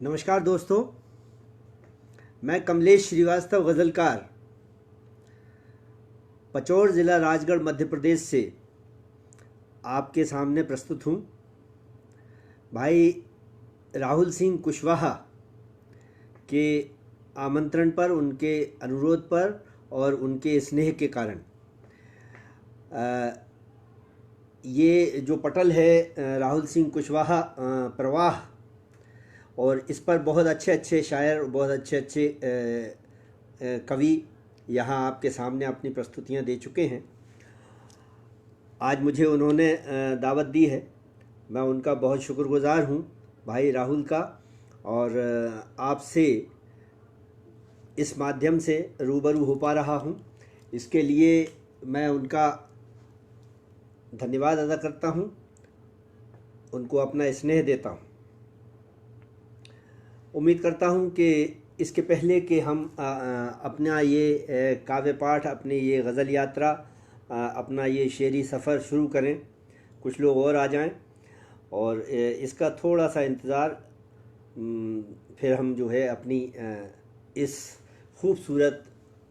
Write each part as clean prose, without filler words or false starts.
नमस्कार दोस्तों, मैं कमलेश श्रीवास्तव गज़लकार पचौर ज़िला राजगढ़ मध्य प्रदेश से आपके सामने प्रस्तुत हूँ। भाई राहुल सिंह कुशवाहा के आमंत्रण पर, उनके अनुरोध पर और उनके स्नेह के कारण ये जो पटल है राहुल सिंह कुशवाहा प्रवाह, और इस पर बहुत अच्छे अच्छे शायर, बहुत अच्छे अच्छे कवि यहाँ आपके सामने अपनी प्रस्तुतियाँ दे चुके हैं। आज मुझे उन्होंने दावत दी है, मैं उनका बहुत शुक्रगुज़ार हूँ भाई राहुल का, और आपसे इस माध्यम से रूबरू हो पा रहा हूँ, इसके लिए मैं उनका धन्यवाद अदा करता हूँ, उनको अपना स्नेह देता हूँ। उम्मीद करता हूँ कि इसके पहले कि हम अपना ये काव्य पाठ, अपनी ये गज़ल यात्रा, अपना ये शेरी सफ़र शुरू करें, कुछ लोग और आ जाएं और इसका थोड़ा सा इंतज़ार, फिर हम जो है अपनी इस खूबसूरत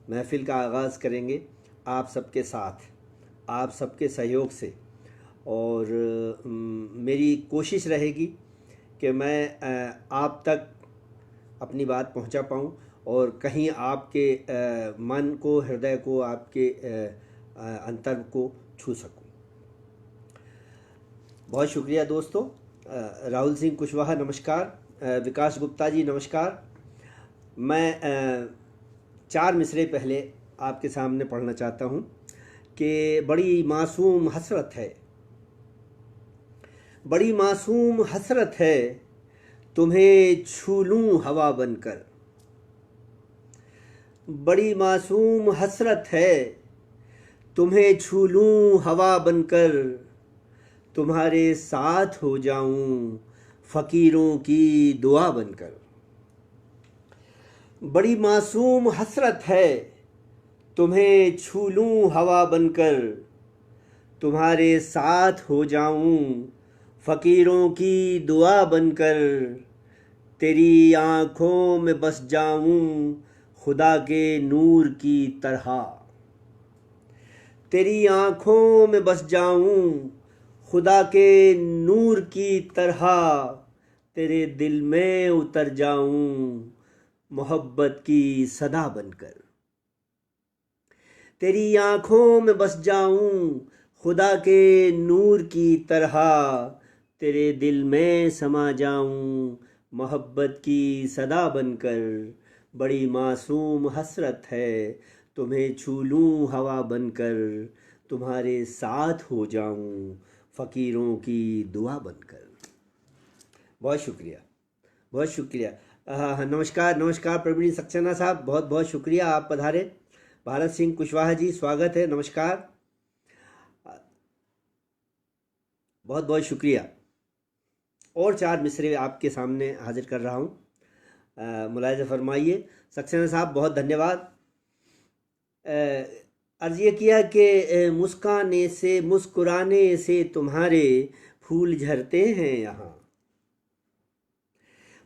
महफ़िल का आगाज़ करेंगे आप सबके साथ, आप सबके सहयोग से। और मेरी कोशिश रहेगी कि मैं आप तक अपनी बात पहुंचा पाऊं और कहीं आपके मन को, हृदय को, आपके अंतर को छू सकूं। बहुत शुक्रिया दोस्तों। राहुल सिंह कुशवाहा नमस्कार, विकास गुप्ता जी नमस्कार। मैं 4 मिसरे पहले आपके सामने पढ़ना चाहता हूं कि बड़ी मासूम हसरत है, बड़ी मासूम हसरत है तुम्हें छू लूं हवा बनकर। बड़ी मासूम हसरत है तुम्हें छू लूं हवा बनकर, तुम्हारे साथ हो जाऊं फ़कीरों की दुआ बनकर। बड़ी मासूम हसरत है तुम्हें छू लूं हवा बनकर, तुम्हारे साथ हो जाऊं फ़कीरों की दुआ बनकर। तेरी आँखों में बस जाऊं खुदा के नूर की तरह, तेरी आँखों में बस जाऊं खुदा के नूर की तरह, तेरे दिल में उतर जाऊं मोहब्बत की सदा बनकर। तेरी आँखों में बस जाऊं खुदा के नूर की तरह, तेरे दिल में समा जाऊं मोहब्बत की सदा बनकर। बड़ी मासूम हसरत है तुम्हें छू लूं हवा बनकर, तुम्हारे साथ हो जाऊं फ़कीरों की दुआ बनकर। बहुत शुक्रिया, बहुत शुक्रिया। नमस्कार नमस्कार प्रवीण सक्सेना साहब, बहुत बहुत शुक्रिया, आप पधारे। भारत सिंह कुशवाहा जी स्वागत है, नमस्कार, बहुत बहुत शुक्रिया। और 4 मिसरे आपके सामने हाजिर कर रहा हूँ, मुलाहिज़ा फरमाइए। सक्सेना साहब बहुत धन्यवाद। अर्ज़ ये किया कि मुस्कुराने से तुम्हारे फूल झरते हैं यहाँ,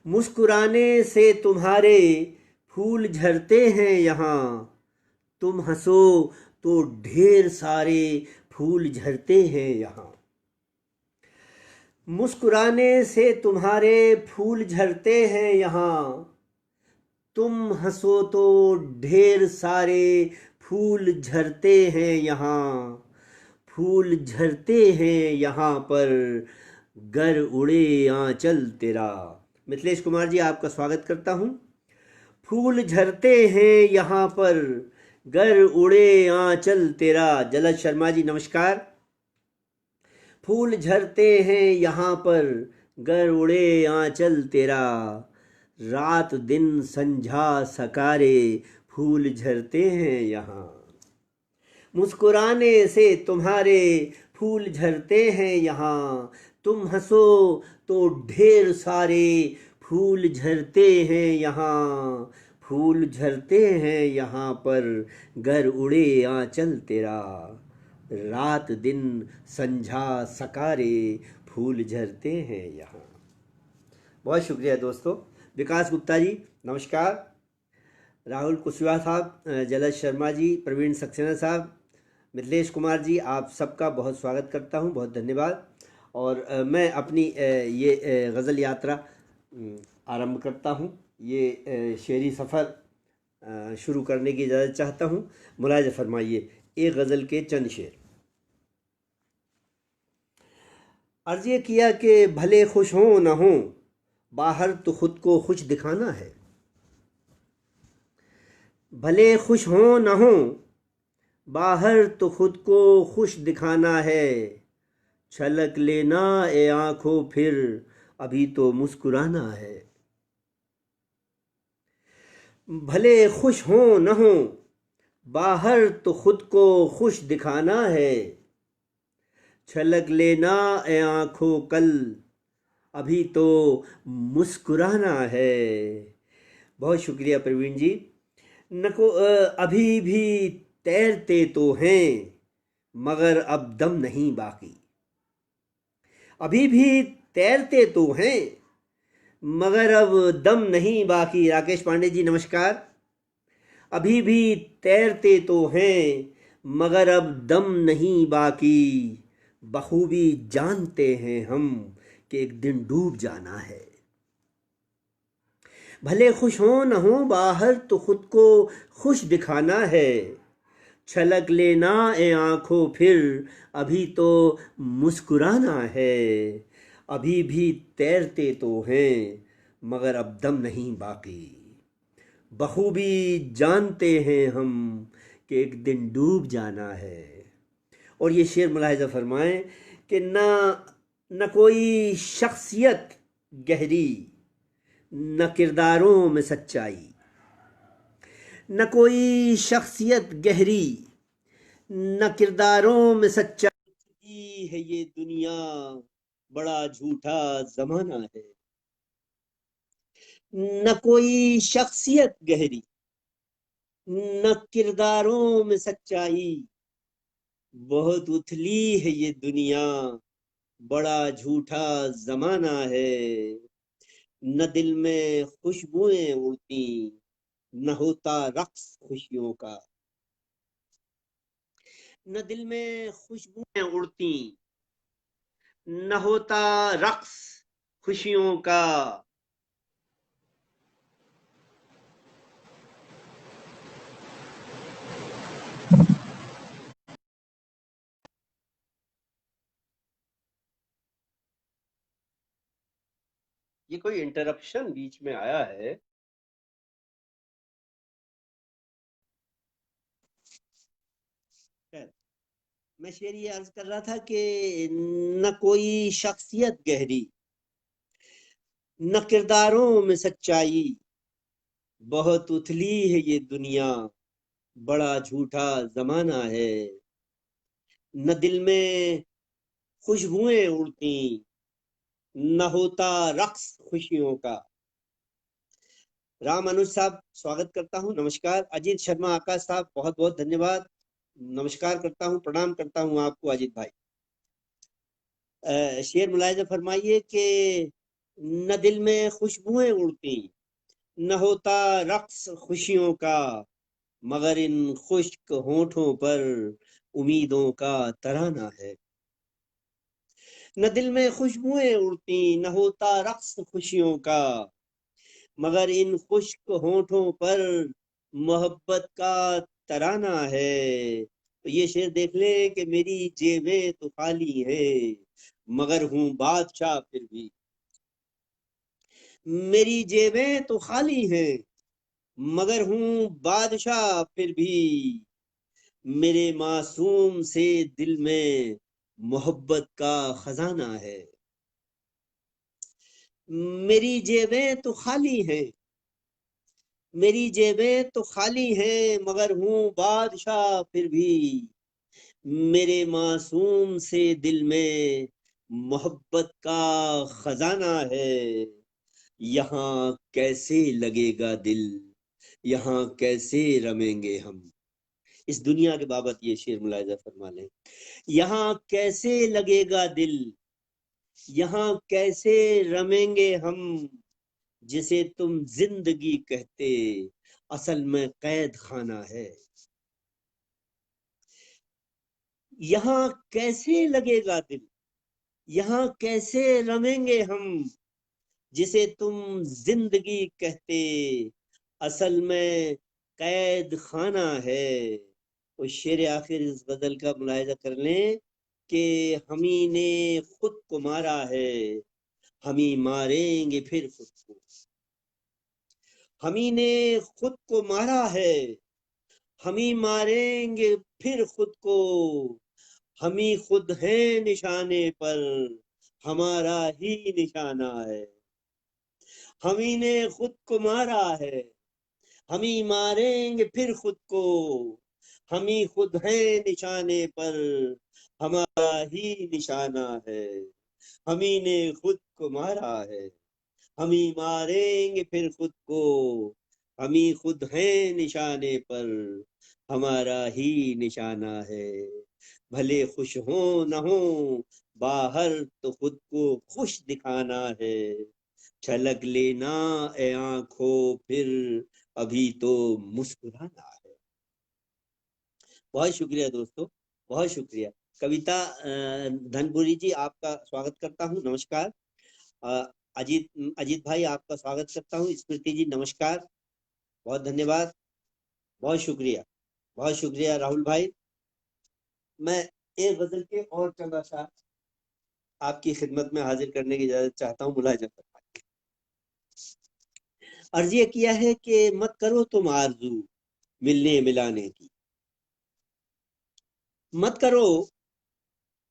मुस्कुराने से तुम्हारे फूल झरते हैं यहाँ, तुम हंसो तो ढेर सारे फूल झरते हैं यहाँ। मुस्कुराने से तुम्हारे फूल झरते हैं यहाँ, तुम हंसो तो ढेर सारे फूल झरते हैं यहाँ। फूल झरते हैं यहाँ पर गर उड़े आंचल तेरा। मिथिलेश कुमार जी आपका स्वागत करता हूँ। फूल झरते हैं यहाँ पर गर उड़े आंचल तेरा। जलज शर्मा जी नमस्कार। फूल झरते हैं यहाँ पर गर उड़े आंचल तेरा, रात दिन संझा सकारे फूल झरते हैं यहाँ। मुस्कुराने से तुम्हारे फूल झरते हैं यहाँ, तुम हंसो तो ढेर सारे फूल झरते हैं यहाँ। फूल झरते हैं यहाँ पर गर उड़े आंचल तेरा, रात दिन संझा सकारे फूल झरते हैं यहाँ। बहुत शुक्रिया दोस्तों। विकास गुप्ता जी नमस्कार, राहुल कुशवाहा साहब, जलज शर्मा जी, प्रवीण सक्सेना साहब, मिथिलेश कुमार जी, आप सबका बहुत स्वागत करता हूं, बहुत धन्यवाद। और मैं अपनी ये गज़ल यात्रा आरंभ करता हूं। ये शेरी सफ़र शुरू करने की इजाज़त चाहता हूं। मुलाहिज़ा फरमाइए एक गज़ल के चंद शेर। अर्ज़ ये किया कि भले खुश हों न हों, बाहर तो खुद को खुश दिखाना है। भले खुश हों न हों, बाहर तो खुद को खुश दिखाना है। छलक लेना ए आंखों फिर, अभी तो मुस्कुराना है। भले खुश हों न हों, बाहर तो खुद को खुश दिखाना है। छलक लेना ए आंखों कल, अभी तो मुस्कुराना है। बहुत शुक्रिया प्रवीण जी। नको अभी भी तैरते तो हैं, मगर अब दम नहीं बाकी। अभी भी तैरते तो हैं, मगर अब दम नहीं बाकी। राकेश पांडे जी नमस्कार। अभी भी तैरते तो हैं, मगर अब दम नहीं बाकी। बखूबी जानते हैं हम कि एक दिन डूब जाना है। भले खुश हो न हो, बाहर तो खुद को खुश दिखाना है। छलक लेना ए आंखों फिर, अभी तो मुस्कुराना है। अभी भी तैरते तो हैं, मगर अब दम नहीं बाकी। बखूबी जानते हैं हम कि एक दिन डूब जाना है। और ये शेर मुलाहिजा फरमाएं कि न कोई शख्सियत गहरी, न किरदारों में सच्चाई। न कोई शख्सियत गहरी, न किरदारों में सच्चाई है। ये दुनिया बड़ा झूठा जमाना है। न कोई शख्सियत गहरी, न किरदारों में सच्चाई। बहुत उथली है ये दुनिया, बड़ा झूठा जमाना है। न दिल में खुशबुएं उड़ती, न होता रक्स खुशियों का। न दिल में खुशबुएं उड़ती, न होता रक्स खुशियों का। ये कोई इंटरप्शन बीच में आया है। खैर, मैं शेर ये अर्ज कर रहा था कि न कोई शख्सियत गहरी, न किरदारों में सच्चाई। बहुत उथली है ये दुनिया, बड़ा झूठा जमाना है। न दिल में खुशबुएं उड़ती, न होता रक्स खुशियों का। राम अनुज साहब स्वागत करता हूं, नमस्कार। अजीत शर्मा आकाश साहब बहुत बहुत धन्यवाद, नमस्कार करता हूं, प्रणाम करता हूं आपको अजीत भाई। शेर मुलाहिजा फरमाइए कि न दिल में खुशबुएं उड़ती, न होता रक्स खुशियों का। मगर इन खुश्क होठों पर उम्मीदों का तराना है। न दिल में खुशबुएं उड़ती, न होता रक्स खुशियों का। मगर इन खुश्क होठों पर मोहब्बत का तराना है। तो ये शेर देख ले कि मेरी जेबें तो खाली है, मगर हूँ बादशाह फिर भी। मेरी जेबें तो खाली हैं, मगर हूँ बादशाह फिर भी। मेरे मासूम से दिल में मोहब्बत का खजाना है। मेरी जेबें तो खाली हैं, मेरी जेबें तो खाली हैं, मगर हूँ बादशाह फिर भी। मेरे मासूम से दिल में मोहब्बत का खजाना है। यहाँ कैसे लगेगा दिल, यहाँ कैसे रमेंगे हम। इस दुनिया के बाबत ये शेर मुलाहिजा फरमा लें। यहाँ कैसे लगेगा दिल, यहाँ कैसे रमेंगे हम। जिसे तुम जिंदगी कहते असल में कैद खाना है। यहाँ कैसे लगेगा दिल, यहाँ कैसे रमेंगे हम, जिसे तुम जिंदगी कहते असल में कैद खाना है। और शेर आखिर इस गजल का मुलाहिजा कर लें कि हमी ने खुद को मारा है, हमी मारेंगे फिर खुद को। हमी ने खुद को मारा है, हमी मारेंगे फिर खुद को। हमी खुद हैं निशाने पर, हमारा ही निशाना है। हमी ने खुद को मारा है, हमी मारेंगे फिर खुद को। हमी खुद हैं निशाने पर, हमारा ही निशाना है। हमी ने खुद को मारा है, हमी मारेंगे फिर खुद को। हमी खुद हैं निशाने पर, हमारा ही निशाना है। भले खुश हो न हो बाहर, तो खुद को खुश दिखाना है। छलक लेना ए आंखों फिर, अभी तो मुस्कुराना है। बहुत शुक्रिया दोस्तों, बहुत शुक्रिया। कविता धनपुरी जी, आपका स्वागत करता हूँ, नमस्कार। अ, अजीत अजीत भाई, आपका स्वागत करता हूँ। स्मृति जी नमस्कार, बहुत धन्यवाद, बहुत शुक्रिया, बहुत शुक्रिया। राहुल भाई, मैं एक गजल के और चंद अशार आपकी खिदमत में हाजिर करने की इजाजत चाहता हूँ, मुलाहिजा फरमाइए। अर्ज ये किया है कि मत करो तुम आरजू मिलने मिलाने की, मत करो,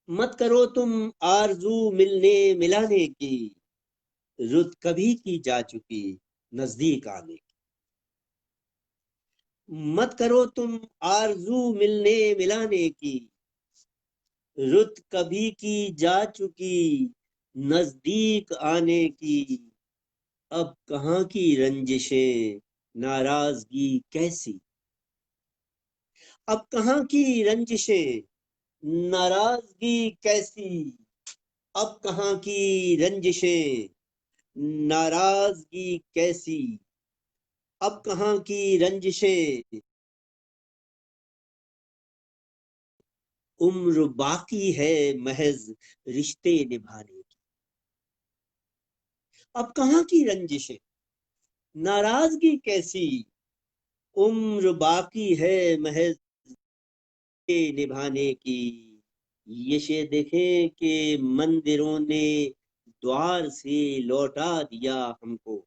मत करो तुम आरजू मिलने मिलाने की। रुत कभी की जा चुकी नजदीक आने की। मत करो तुम आरजू मिलने मिलाने की। रुत कभी की जा चुकी नजदीक आने की। अब कहाँ की रंजिशें, नाराजगी कैसी। अब कहाँ की रंजिशें, नाराजगी कैसी। अब कहाँ की रंजिशें, नाराजगी कैसी। अब कहाँ की रंजिशें, उम्र बाकी है महज रिश्ते निभाने की। अब कहाँ की रंजिशें, नाराजगी कैसी। उम्र बाकी है महज रिश्ते निभाने की। ये शेर देखें कि मंदिरों ने द्वार से लौटा दिया हमको।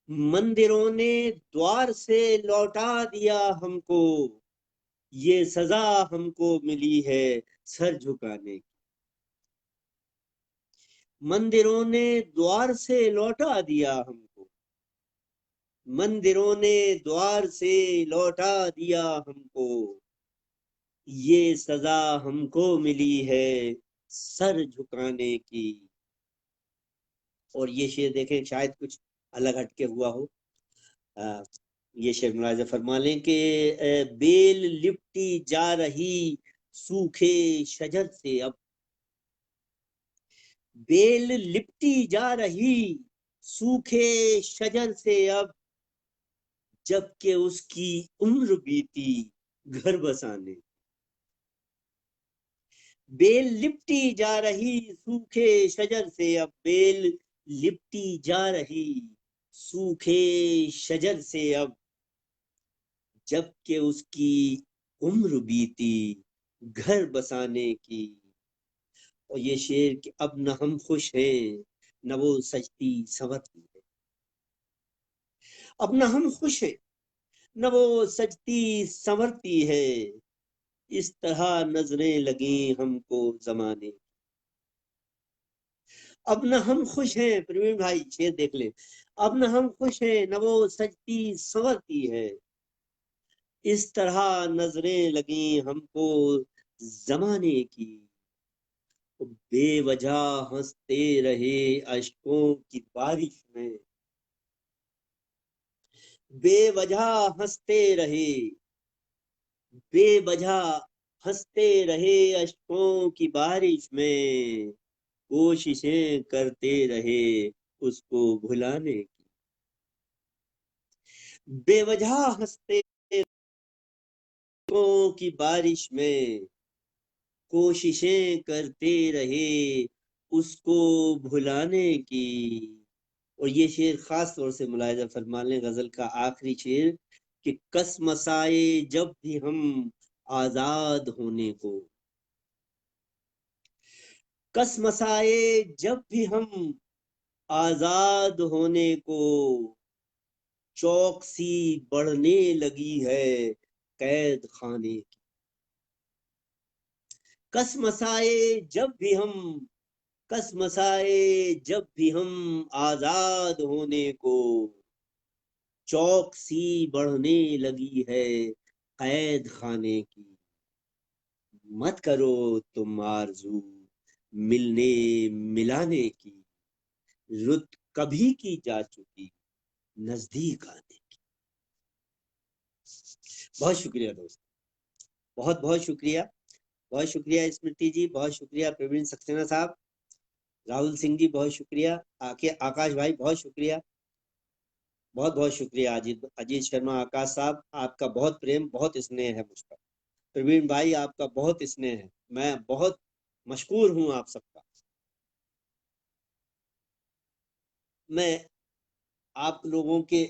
मंदिरों ने द्वार से लौटा दिया हमको। ये सजा हमको मिली है सर झुकाने की। मंदिरों ने द्वार से लौटा दिया हमको। मंदिरों ने द्वार से लौटा दिया हमको। ये सजा हमको मिली है सर झुकाने की। और ये शेर देखें, शायद कुछ अलग हटके हुआ हो। आ, ये शेर मुलाहिजा फरमा लें कि बेल लिपटी जा रही सूखे शजर से अब। बेल लिपटी जा रही सूखे शजर से अब, जबकि उसकी उम्र बीती घर बसाने। बेल लिपटी जा रही सूखे शजर से अब, बेल लिपटी जा रही सूखे शजर से अब, जबकि उसकी उम्र बीती घर बसाने की। और ये शेर कि अब न हम खुश हैं न वो सजती संवरती है। अब न हम खुश हैं न वो सजती संवरती है। इस तरह नजरें लगी हमको जमाने। अब न हम खुश हैं, प्रवीण भाई शेर देख ले। अब न हम खुश हैं न वो सजती संवरती है। इस तरह नजरें लगी हमको जमाने की। बेवजह हंसते रहे अश्कों की बारिश में। बेवजह हंसते रहे, बेवजह हंसते रहे अश्कों की बारिश में। कोशिशें करते रहे उसको भुलाने की। बेवजह हंसते की बारिश में कोशिशें करते रहे उसको भुलाने की। और ये शेर खास तौर से मुलाहिजा फरमा लें, गजल का आखिरी शेर कि कसमसाए जब भी हम आजाद होने को, कसमसाए जब भी हम आजाद होने को, चौकसी बढ़ने लगी है कैद खाने की। कसमसाए जब भी हम, कसमसाए जब भी हम आजाद होने को, चौकसी बढ़ने लगी है कैद खाने की। मत करो तुम आरज़ू मिलने मिलाने की, रुत कभी की जा चुकी नजदीक आने की। बहुत शुक्रिया दोस्त, बहुत बहुत शुक्रिया, बहुत शुक्रिया स्मृति जी, बहुत शुक्रिया प्रवीण सक्सेना साहब, राहुल सिंह जी बहुत शुक्रिया, आकाश भाई बहुत शुक्रिया, बहुत बहुत शुक्रिया अजीत अजीत शर्मा, आकाश साहब आपका बहुत प्रेम बहुत स्नेह है मुझ पर, प्रवीण भाई आपका बहुत स्नेह है, मैं बहुत मशकूर हूं आप सबका। मैं आप लोगों के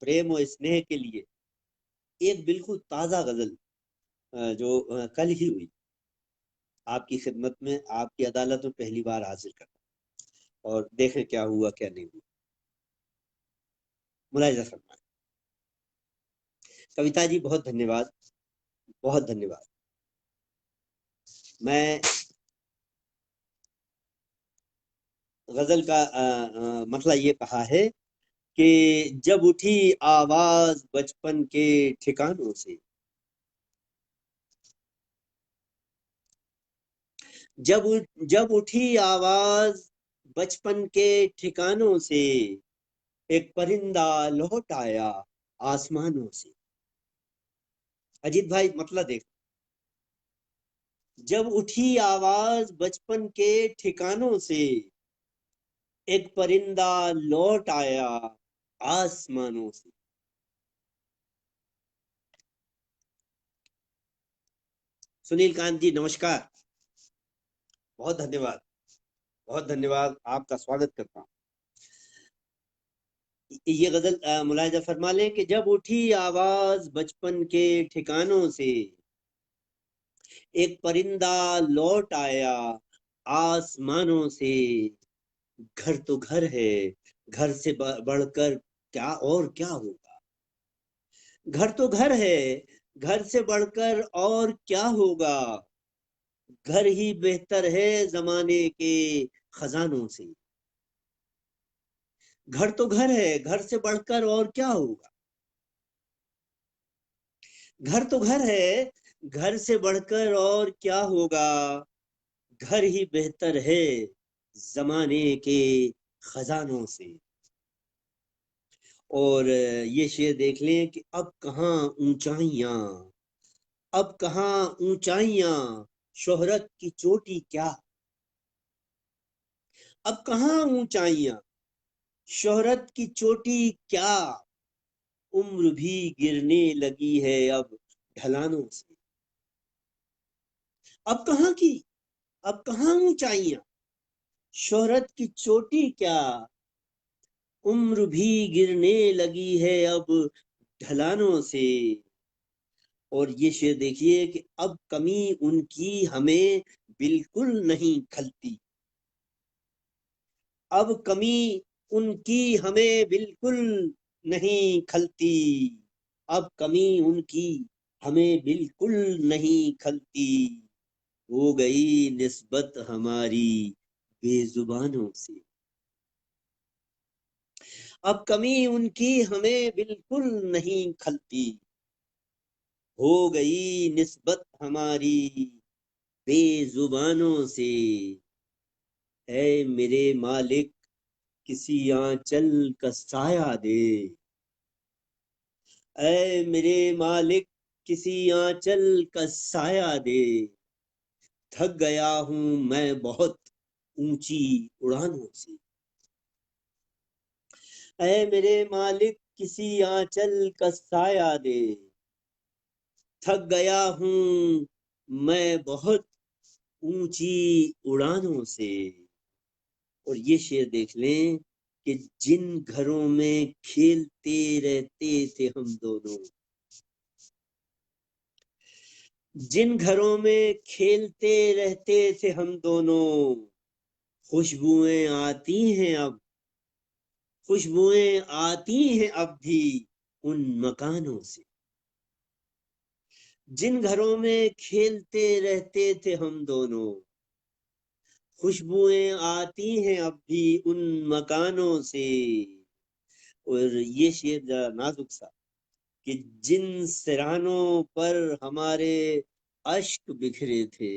प्रेम और स्नेह के लिए एक बिल्कुल ताज़ा गजल जो कल ही हुई आपकी खिदमत में, आपकी अदालत में पहली बार हाजिर करता और देखें क्या हुआ क्या नहीं हुआ। मुलाहिजा फरमाएं। कविता जी बहुत धन्यवाद, बहुत धन्यवाद। मैं गजल का मतलब ये कहा है कि जब उठी आवाज बचपन के ठिकानों से, जब जब उठी आवाज बचपन के ठिकानों से, एक परिंदा लौट आया आसमानों से। अजीत भाई मतलब देख, जब उठी आवाज बचपन के ठिकानों से, एक परिंदा लौट आया आसमानों से। सुनील कांत जी नमस्कार, बहुत धन्यवाद, बहुत धन्यवाद, आपका स्वागत करता हूँ। ये गजल मुलाहिजा फरमा लें कि जब उठी आवाज बचपन के ठिकानों से, एक परिंदा लौट आया आसमानों से। घर तो घर है, घर से बढ़कर क्या और क्या होगा। घर तो घर है, घर से बढ़कर और क्या होगा। घर ही बेहतर है जमाने के खजानों से। घर तो घर है, घर से बढ़कर और क्या होगा। घर तो घर है, घर से बढ़कर और क्या होगा। घर ही बेहतर है जमाने के खजानों से। और ये शेर देख लें कि अब कहाँ ऊंचाइयां, अब कहाँ ऊंचाइयां, शोहरत की चोटी क्या। अब कहाँ ऊंचाइयां, शोहरत की चोटी क्या। उम्र भी गिरने लगी है अब ढलानों से। अब कहाँ की, अब कहाँ ऊंचाइयां, शोहरत की चोटी क्या। उम्र भी गिरने लगी है अब ढलानों से। और ये शेर देखिए कि अब कमी उनकी हमें बिल्कुल नहीं खलती। अब कमी उनकी हमें बिल्कुल नहीं खलती। अब कमी उनकी हमें बिल्कुल नहीं खलती। हो गई निस्बत हमारी बेजुबानों से। अब कमी उनकी हमें बिल्कुल नहीं खलती। हो गई निस्बत हमारी बेजुबानों से। है मेरे मालिक किसी आंचल का साया दे। ऐ मेरे मालिक किसी आंचल का साया दे। थक गया हूं मैं बहुत ऊंची उड़ानों से। ऐ मेरे मालिक किसी आंचल का साया दे, थक गया हूँ मैं बहुत ऊंची उड़ानों से। और ये शेर देख लें कि जिन घरों में खेलते रहते थे हम दोनों, जिन घरों में खेलते रहते थे हम दोनों, खुशबुएं आती हैं अब, खुशबुएं आती हैं अब भी उन मकानों से। जिन घरों में खेलते रहते थे हम दोनों, खुशबुएं आती हैं अब भी उन मकानों से। और ये शेर जरा नाजुक सा, कि जिन सिरहानों पर हमारे अश्क बिखरे थे,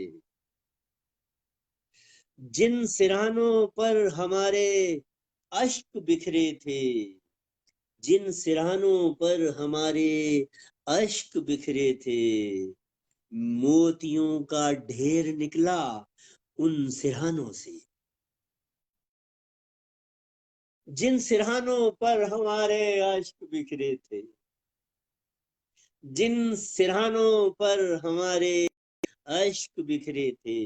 जिन सिरहानों पर हमारे अश्क बिखरे थे, जिन सिरहानों पर हमारे अश्क बिखरे थे, मोतियों का ढेर निकला उन सिरहानों से। जिन सिरहानों पर हमारे अश्क बिखरे थे, जिन सिरहानों पर हमारे अश्क बिखरे थे,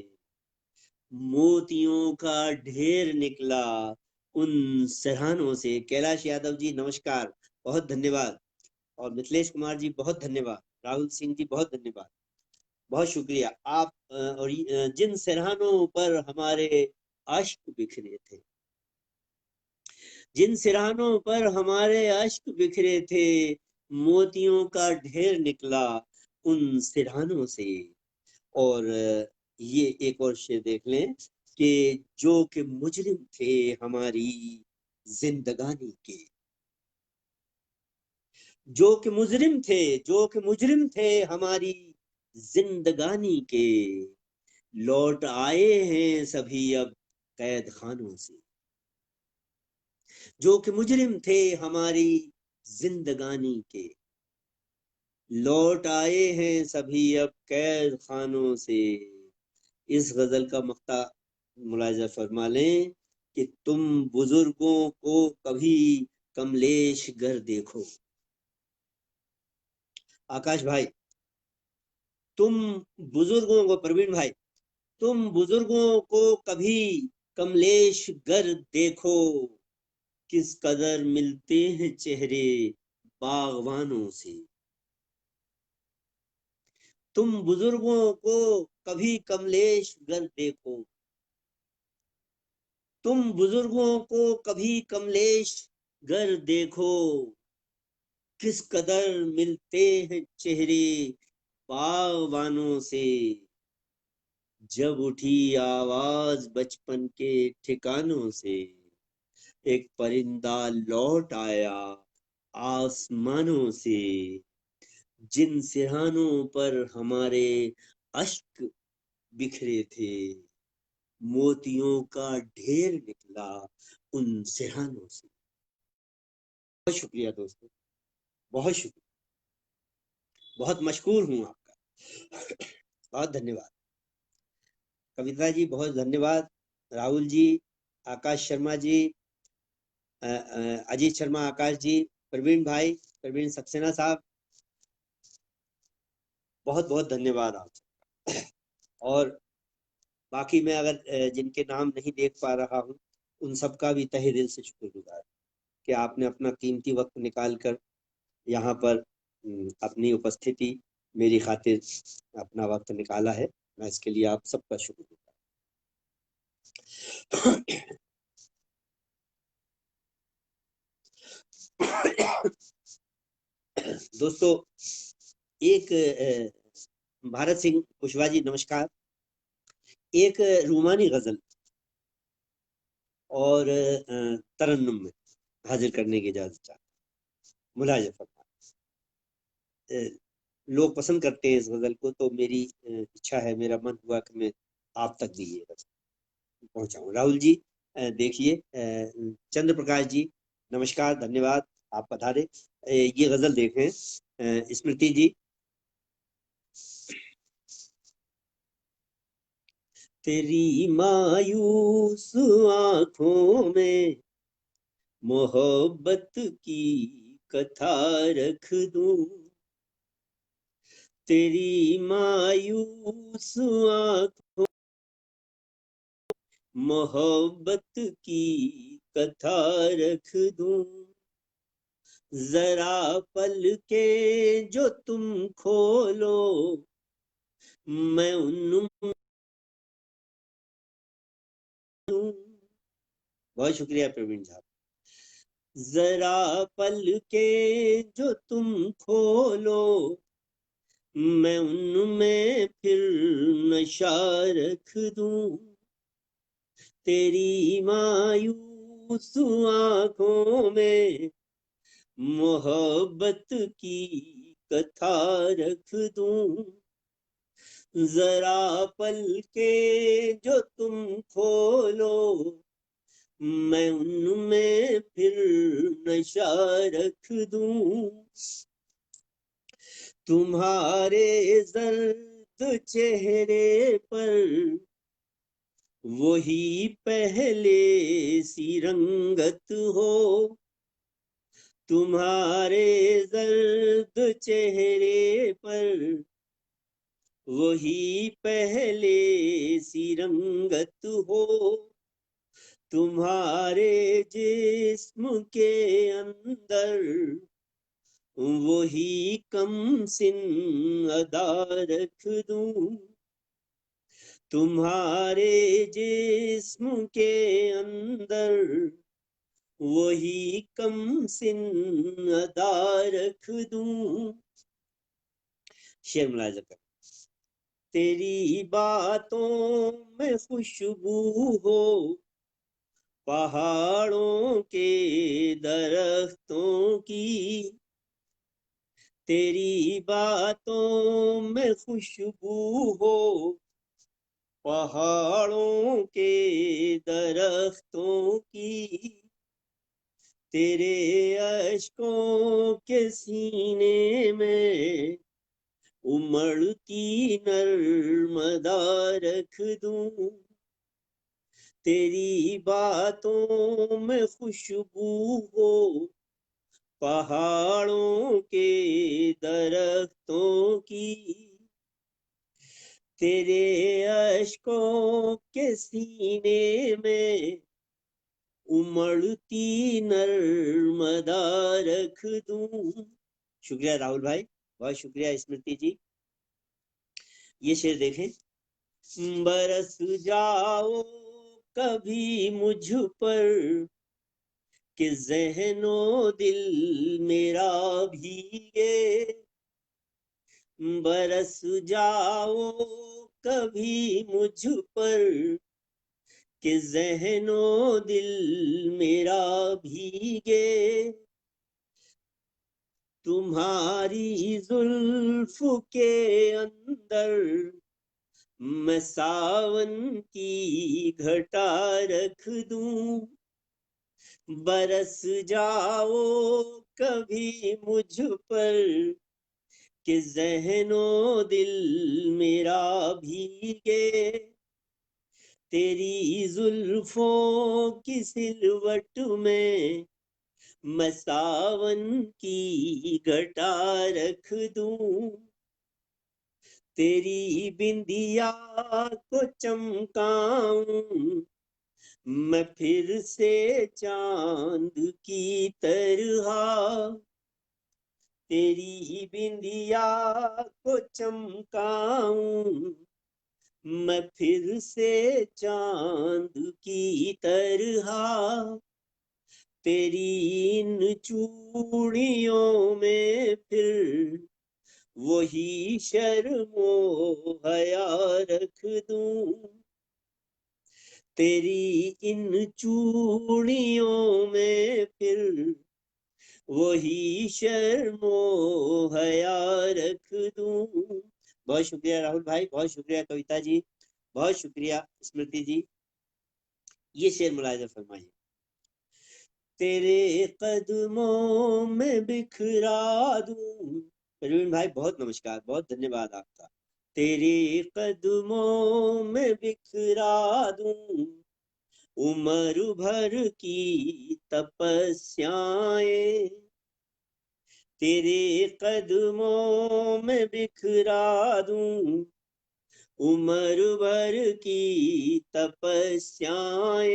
मोतियों का ढेर निकला उन सिरहानों से। कैलाश यादव जी नमस्कार, बहुत धन्यवाद। और मिथिलेश कुमार जी बहुत धन्यवाद। राहुल सिंह जी बहुत धन्यवाद, बहुत शुक्रिया आप। और जिन सिरहानों पर हमारे अश्क बिखरे थे, जिन सिरहानों पर हमारे अश्क बिखरे थे, मोतियों का ढेर निकला उन सिरहानों से। और ये एक और शेर देख लें कि जो कि मुजरिम थे हमारी जिंदगानी के, जो कि मुजरिम थे, जो कि मुजरिम थे हमारी जिंदगानी के, लौट आए हैं सभी अब कैद खानों से। जो कि मुजरिम थे हमारी जिंदगानी के, लौट आए हैं सभी अब कैद खानों से। इस गजल का मक्ता मुलाजा फरमा लें कि तुम बुजुर्गों को कभी कमलेश गर देखो। आकाश भाई, तुम बुजुर्गों को, प्रवीण भाई, तुम बुजुर्गों को कभी कमलेश गर देखो, किस कदर मिलते हैं चेहरे बागवानों से। तुम बुजुर्गों को कभी कमलेश गर देखो, तुम बुजुर्गों को कभी कमलेश गर देखो, किस कदर मिलते हैं चेहरे बागवानों से। जब उठी आवाज बचपन के ठिकानों से, एक परिंदा लौट आया आसमानों से। जिन सिरहानों पर हमारे अश्क बिखरे थे, मोतियों का ढेर निकला उन सिरहानों से। बहुत शुक्रिया दोस्तों, बहुत शुक्रिया, बहुत मशकूर हूं आपका, बहुत धन्यवाद। कविता जी बहुत धन्यवाद। राहुल जी, आकाश शर्मा जी, अजीत शर्मा, आकाश जी, प्रवीण भाई, प्रवीण सक्सेना साहब, बहुत बहुत धन्यवाद आप। और बाकी मैं अगर जिनके नाम नहीं देख पा रहा हूँ, उन सबका भी तहे दिल से शुक्रगुजार कि आपने अपना कीमती वक्त निकाल कर यहाँ पर अपनी उपस्थिति मेरी खातिर अपना वक्त निकाला है। मैं इसके लिए आप सबका शुक्रगुजार। दोस्तों, एक भारत सिंह कुशवाहा जी नमस्कार, एक रूमानी गजल और तरन्नुम में हाजिर करने की इजाजत चाहता हूं। मुलाहिजा फरमाएं। लोग पसंद करते हैं इस गजल को, तो मेरी इच्छा है, मेरा मन हुआ कि मैं आप तक भी ये गजल पहुंचाऊं। राहुल जी देखिए, चंद्र प्रकाश जी नमस्कार, धन्यवाद, आप पधारे। ये गजल देखें, स्मृति जी। तेरी मायूस आंखों में मोहब्बत की कथा रख दूं तेरी मायूस आंखों, मोहब्बत की कथा रख दूं जरा पल के जो तुम खोलो मैं उन बहुत शुक्रिया प्रवीण साहब। जरा पल के जो तुम खोलो मैं उनमें फिर नशा रख दूं तेरी मायूस आंखों में मोहब्बत की कथा रख दूं जरा पल के जो तुम खोलो मैं उनमें फिर नशा रख दूं तुम्हारे जर्द चेहरे पर वही पहले सी रंगत हो तुम्हारे जर्द चेहरे पर वही पहले सी रंगत हो तुम्हारे जिस्म के अंदर वही कम सिन अदा रख दूं तुम्हारे जिस्म के अंदर वही कम सिन अदा रख दूं शेर मुलाजा कर तेरी बातों में खुशबू हो पहाड़ों के दरख्तों की तेरी बातों में खुशबू हो पहाड़ों के दरख्तों की तेरे अश्कों के सीने में उमड़ती नर्मदा रख दूं तेरी बातों में खुशबू हो पहाड़ों के दरख्तों की तेरे अश्कों के सीने में उमड़ती नर्मदा रख दूं शुक्रिया राहुल भाई बहुत शुक्रिया स्मृति जी ये शेर देखें बरस जाओ कभी मुझ पर कि ज़हनो दिल मेरा भीगे बरस जाओ कभी मुझ पर कि ज़हनो दिल मेरा भीगे तुम्हारी जुल्फ के अंदर मैं सावन की घटा रख दूं बरस जाओ कभी मुझ पर कि ज़हनो दिल मेरा भीगे तेरी जुल्फों की सिलवट में मैं सावन की घटा रख दूं तेरी बिंदिया को चमकाऊं मैं फिर से चांद की तरह तेरी बिंदिया को चमकाऊं मैं फिर से चांद की तरह तेरी इन चूड़ियों में फिर वही शर्मो हया रख दूं तेरी इन चूड़ियों में फिर वही शर्मो हया रख दूं बहुत शुक्रिया राहुल भाई बहुत शुक्रिया कविता जी बहुत शुक्रिया स्मृति जी ये शेर मुलाहिजा फरमाइए तेरे कदमों में बिखरा दूं प्रवीण भाई बहुत नमस्कार बहुत धन्यवाद आपका तेरे कदमों में बिखरा दूं उम्र भर की तपस्याएं तेरे कदमों में बिखरा दूं, उम्र भर की तपस्याएं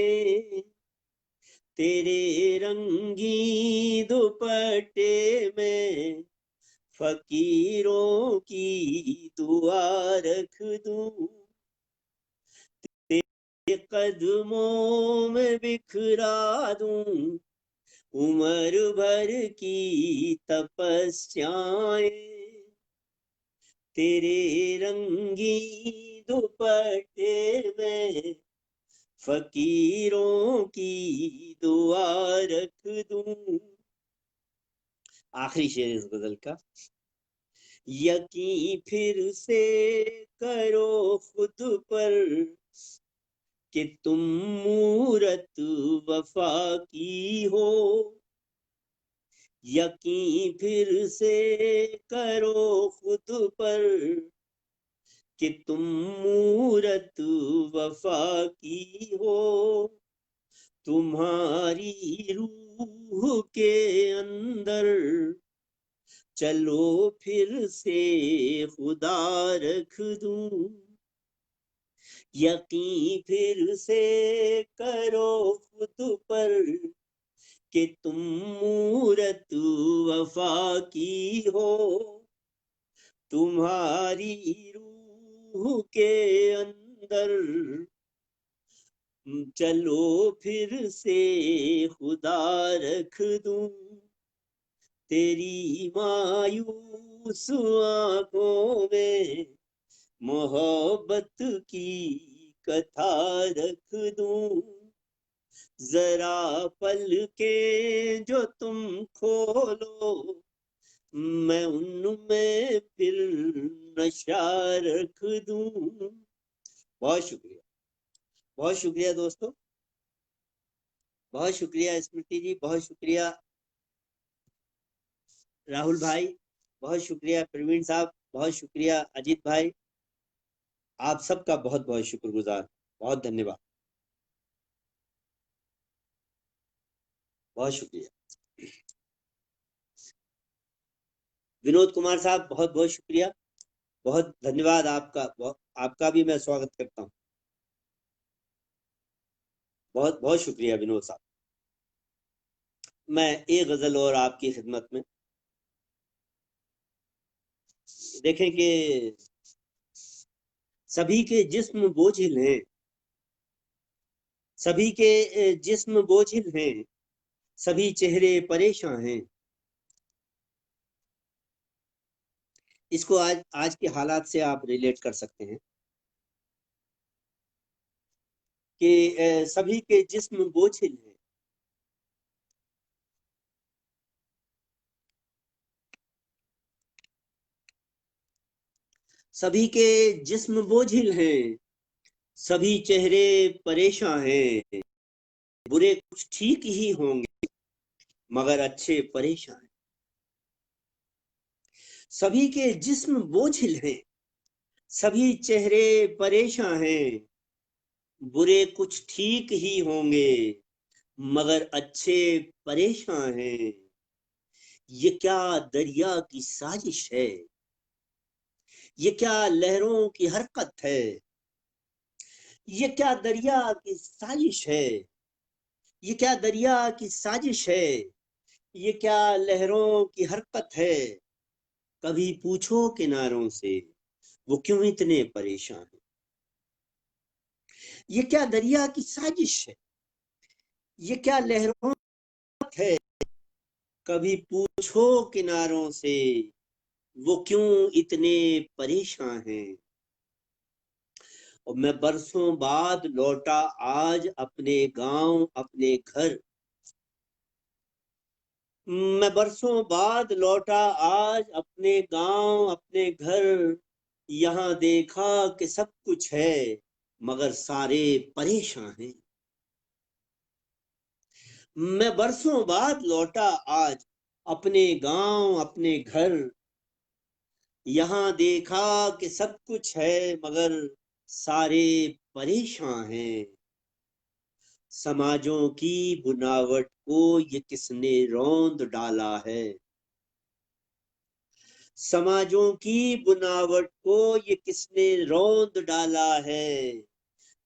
तेरे रंगी दुपट्टे में फकीरों की दुआ रख दूं, तेरे कदमों में बिखरा दूं, उम्र भर की तपस्याएं तेरे रंगी दुपट्टे में फकीरों की दुआ रख दूं। आखिरी शेर इस गजल का, यकीन फिर से करो खुद पर कि तुम मूरत वफा की हो, यकीन फिर से करो खुद पर कि तुम मूरत वफा की हो, तुम्हारी रूह के अंदर चलो फिर से खुदा रख दूं, यकीन फिर से करो खुद पर कि तुम मूरत वफा की हो, तुम्हारी रूह के अंदर चलो फिर से खुदा रख दूं, तेरी मायूस आंखों में मोहब्बत की कथा रख दूं, जरा पल के जो तुम खोलो मैं उनमें फिर नशा रख दूं। बहुत शुक्रिया, बहुत शुक्रिया दोस्तों, बहुत शुक्रिया स्मृति जी, बहुत शुक्रिया राहुल भाई, बहुत शुक्रिया प्रवीण साहब, बहुत शुक्रिया अजीत भाई, आप सबका बहुत बहुत शुक्रगुजार, बहुत धन्यवाद, बहुत शुक्रिया। विनोद कुमार साहब बहुत बहुत शुक्रिया, बहुत धन्यवाद आपका, आपका भी मैं स्वागत करता हूँ, बहुत बहुत शुक्रिया विनोद साहब। मैं एक गजल और आपकी खिदमत में, देखें कि सभी के जिस्म बोझिल हैं, सभी के जिस्म बोझिल हैं, सभी चेहरे परेशान हैं, इसको आज के हालात से आप रिलेट कर सकते हैं कि सभी के जिस्म बोझिल हैं, सभी के जिस्म बोझिल हैं, सभी चेहरे परेशान हैं, बुरे कुछ ठीक ही होंगे मगर अच्छे परेशान हैं, सभी के जिस्म बोझिल हैं, सभी चेहरे परेशान हैं, बुरे कुछ ठीक ही होंगे मगर अच्छे परेशान हैं, ये क्या दरिया की साजिश है, ये क्या लहरों की हरकत है, ये क्या दरिया की साजिश है, ये क्या दरिया की साजिश है, ये क्या लहरों की हरकत है, कभी पूछो किनारों से वो क्यों इतने परेशान हैं, ये क्या दरिया की साजिश है, ये क्या लहरों की है, कभी पूछो किनारों से वो क्यों इतने परेशान हैं। और मैं बरसों बाद लौटा आज अपने गांव अपने घर, मैं बरसों बाद लौटा आज अपने गांव अपने घर, यहाँ देखा कि सब कुछ है मगर सारे परेशान हैं, मैं बरसों बाद लौटा आज अपने गांव अपने घर, यहाँ देखा कि सब कुछ है मगर सारे परेशान हैं, समाजों की बुनावट को ये किसने रौंद डाला है। समाजों की बुनावट को ये किसने रौंद डाला है।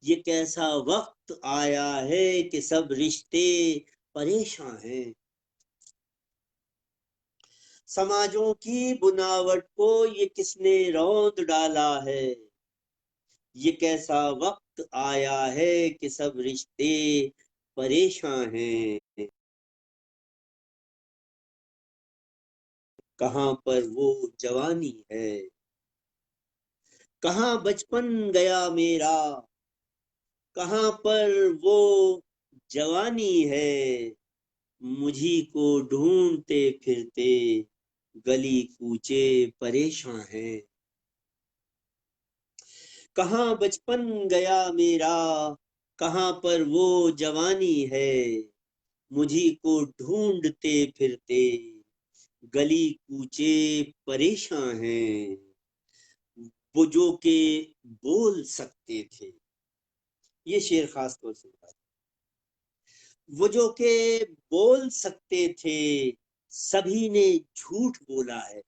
ये कैसा वक्त आया है कि सब रिश्ते परेशान हैं। समाजों की बुनावट को ये किसने रौंद डाला है। ये कैसा वक्त आया है कि सब रिश्ते परेशान हैं। कहाँ पर वो जवानी है, कहाँ बचपन गया मेरा, कहाँ पर वो जवानी है। मुझी को ढूंढते फिरते गली कूचे परेशान हैं। कहाँ बचपन गया मेरा, कहाँ पर वो जवानी है। मुझी को ढूंढते फिरते गली कूचे परेशान हैं। वो जो के बोल सकते थे, ये शेर खास तौर से बता। वो जो के बोल सकते थे, सभी ने झूठ बोला है।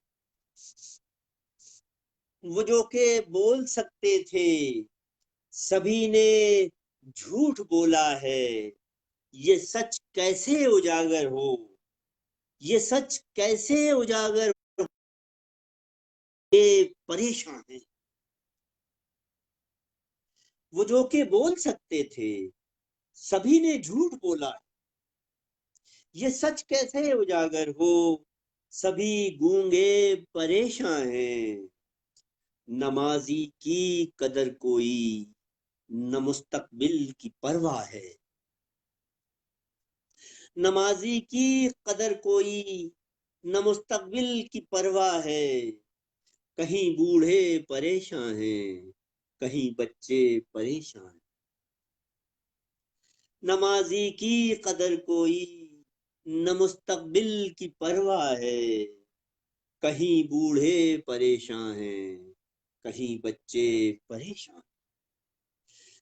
वो जो के बोल सकते थे, सभी ने झूठ बोला है। ये सच कैसे उजागर हो, ये सच कैसे उजागर ये परेशान है। वो जो के बोल सकते थे, सभी ने झूठ बोला है। ये सच कैसे उजागर हो, सभी गूंगे परेशान हैं। नमाजी की कदर कोई न मुस्तकबिल की परवाह है। नमाजी की कदर कोई न मुस्तकबिल की परवाह है। कहीं बूढ़े परेशान हैं, कहीं बच्चे परेशान हैं। नमाजी की कदर कोई न मुस्तकबिल की परवाह है। कहीं बूढ़े परेशान हैं, कहीं बच्चे परेशान।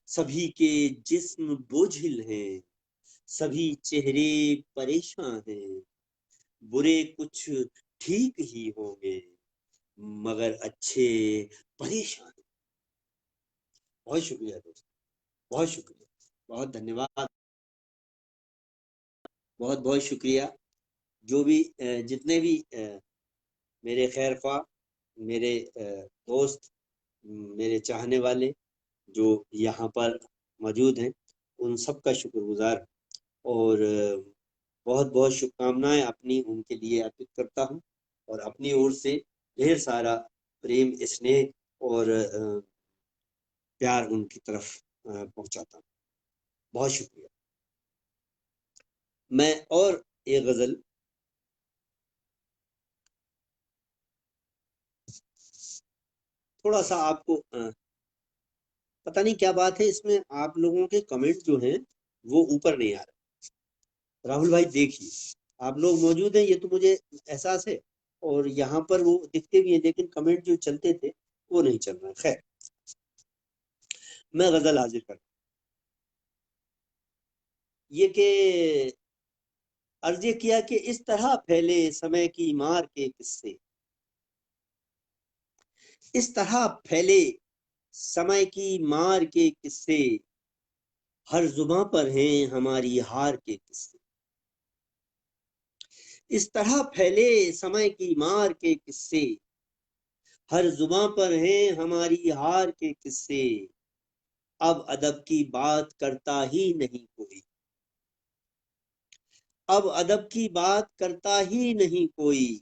सभी के जिस्म बोझिल हैं, सभी चेहरे परेशान हैं। बुरे कुछ ठीक ही होंगे, मगर अच्छे परेशान। बहुत शुक्रिया दोस्त, बहुत शुक्रिया, बहुत धन्यवाद, बहुत बहुत शुक्रिया। जो भी जितने भी मेरे खैर ख्वाह, मेरे दोस्त, मेरे चाहने वाले जो यहाँ पर मौजूद हैं, उन सब का शुक्रगुजार और बहुत बहुत शुभकामनाएं अपनी उनके लिए अर्पित करता हूँ और अपनी ओर से ढेर सारा प्रेम, स्नेह और प्यार उनकी तरफ पहुंचाता हूँ। बहुत शुक्रिया। मैं और एक गजल थोड़ा सा आपको पता नहीं क्या बात है इसमें, आप लोगों के कमेंट जो हैं वो ऊपर नहीं आ रहे। राहुल भाई देखिए, आप लोग मौजूद हैं ये तो मुझे एहसास है, और यहाँ पर वो दिखते भी हैं, लेकिन कमेंट जो चलते थे वो नहीं चल रहा है। खैर, मैं गजल हाजिर कर ये कि अर्ज ये किया कि इस तरह फैले समय की मार के किस्से, इस तरह फैले समय की मार के किस्से, हर जुबां पर हैं हमारी हार के किस्से। इस तरह फैले समय की मार के किस्से, हर जुबां पर हैं हमारी हार के किस्से। अब अदब की बात करता ही नहीं कोई, अब अदब की बात करता ही नहीं कोई।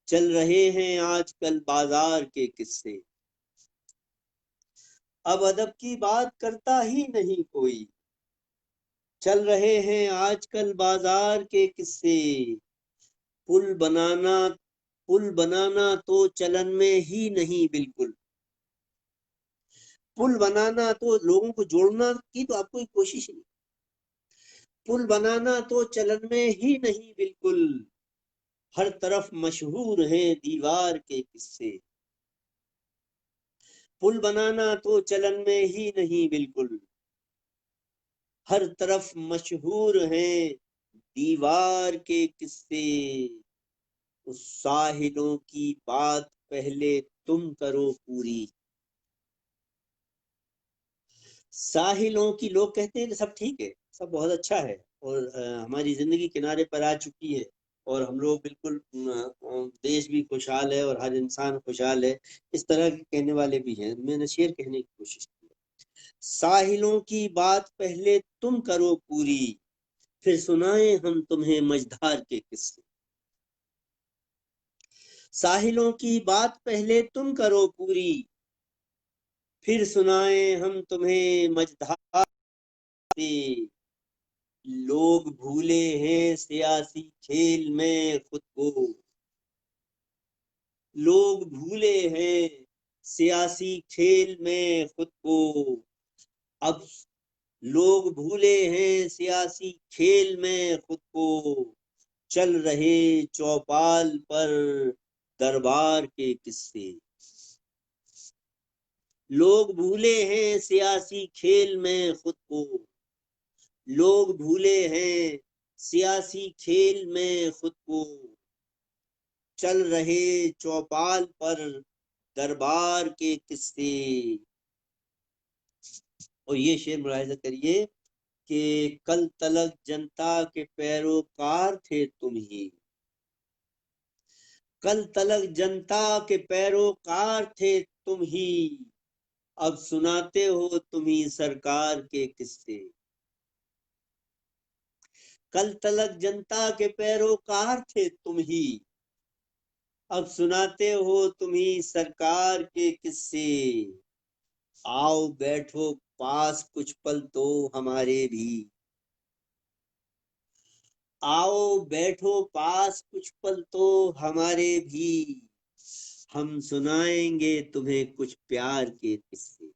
चल रहे हैं आजकल बाजार के किस्से, अब अदब की बात करता ही नहीं कोई। चल रहे हैं आजकल बाजार के किस्से। पुल बनाना, पुल बनाना तो चलन में ही नहीं बिल्कुल। पुल बनाना तो लोगों को जोड़ना की तो आपको कोशिश नहीं। पुल बनाना तो चलन में ही नहीं बिल्कुल। हर तरफ मशहूर है दीवार के किस्से। पुल बनाना तो चलन में ही नहीं बिल्कुल। हर तरफ मशहूर हैं दीवार के किस्से। उस साहिलों की बात पहले तुम करो पूरी। साहिलों की लोग कहते हैं कि सब ठीक है, सब बहुत अच्छा है, और हमारी जिंदगी किनारे पर आ चुकी है, और हम लोग बिल्कुल देश भी खुशहाल है और हर इंसान खुशहाल है। इस तरह के कहने वाले भी हैं। मैंने शेर कहने की कोशिश की। साहिलों की बात पहले तुम करो पूरी, फिर सुनाए हम तुम्हें मझधार के किस्से। साहिलों की बात पहले तुम करो पूरी, फिर सुनाए हम तुम्हें मझधार से। लोग भूले हैं सियासी खेल में खुद को। लोग भूले हैं सियासी खेल में खुद को। अब लोग भूले हैं सियासी खेल में खुद को। चल रहे चौपाल पर दरबार के किस्से। लोग भूले हैं सियासी खेल में खुद को। लोग भूले हैं सियासी खेल में खुद को। चल रहे चौपाल पर दरबार के किस्से। और ये शेर मुलाहिजा करिए कि कल तलक जनता के पैरोकार थे तुम ही। कल तलक जनता के पैरोकार थे तुम ही। अब सुनाते हो तुम ही सरकार के किस्से। कल तलक जनता के पैरोकार थे तुम ही। अब सुनाते हो तुम ही सरकार के किस्से। आओ बैठो पास कुछ पल तो हमारे भी। आओ बैठो पास कुछ पल तो हमारे भी। हम सुनाएंगे तुम्हें कुछ प्यार के किस्से।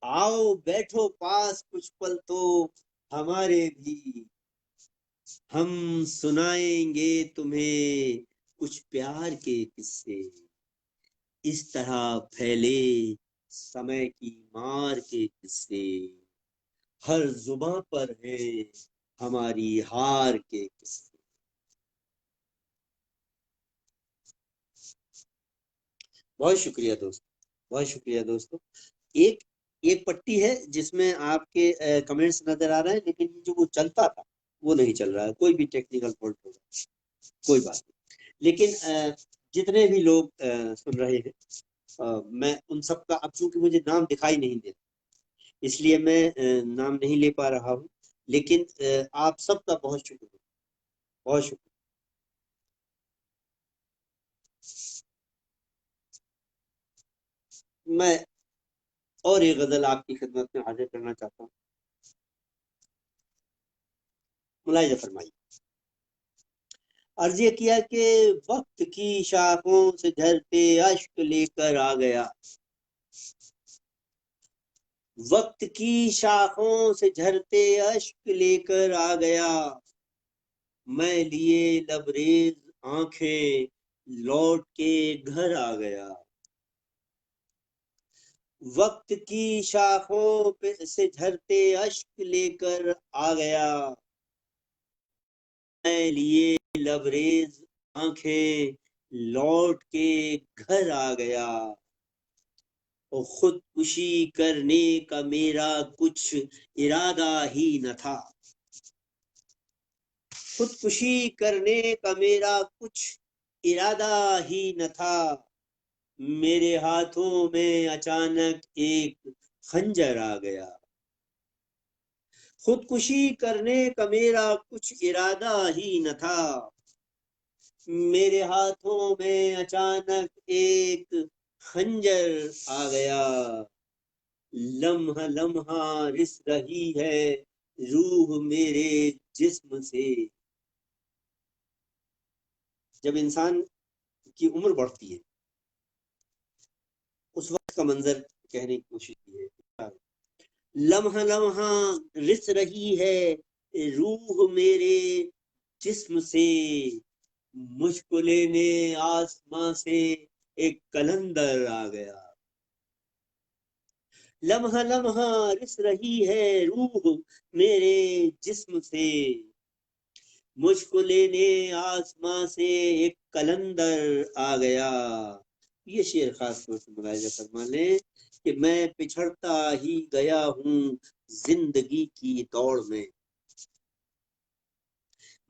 आओ बैठो पास कुछ पल तो हमारे भी। हम सुनाएंगे तुम्हें कुछ प्यार के किस्से। इस तरह फैले समय की मार के किस्से। हर जुबां पर है हमारी हार के किस्से। बहुत शुक्रिया दोस्तों, बहुत शुक्रिया दोस्तों। एक एक पट्टी है जिसमें आपके कमेंट्स नजर आ रहे हैं, लेकिन जो वो चलता था वो नहीं चल रहा है। कोई भी टेक्निकल फॉल्ट होगा, कोई बात नहीं। लेकिन जितने भी लोग सुन रहे हैं, मैं उन सबका, अब चूंकि मुझे नाम दिखाई नहीं दे इसलिए मैं नाम नहीं ले पा रहा हूँ। लेकिन आप सबका बहुत शुक्रिया, बहुत शुक्रिया। मैं और एक गजल आपकी खिदमत में हाजिर करना चाहता हूँ। मुलाहिजा फरमाइए। अर्ज ये किया कि वक्त की शाखों से झरते अश्क लेकर आ गया। वक्त की शाखों से झरते अश्क लेकर आ गया। मैं लिए लबरेज आंखें लौट के घर आ गया। वक्त की शाखों पे से झरते अश्क लेकर आ गया। मैं लिए लबरेज आंखें लौट के घर आ गया। और खुदकुशी करने का मेरा कुछ इरादा ही न था। खुदकुशी करने का मेरा कुछ इरादा ही न था। मेरे हाथों में अचानक एक खंजर आ गया। खुदकुशी करने का मेरा कुछ इरादा ही न था। मेरे हाथों में अचानक एक खंजर आ गया। लम्हा लम्हा रिस रही है रूह मेरे जिस्म से। जब इंसान की उम्र बढ़ती है उस वक्त का मंजर कहने की कोशिश की है। लम्हा लम्हा रिस रही है रूह मेरे जिस्म से। मुझको लेने आसमां से एक कलंदर आ गया। लम्हा लम्हा रिस रही है रूह मेरे जिस्म से, मुझको लेने आसमां से एक कलंदर आ गया। ये शेर खास तौर से मुलाहिजा फरमा लें कि मैं पिछड़ता ही गया हूँ जिंदगी की दौड़ में,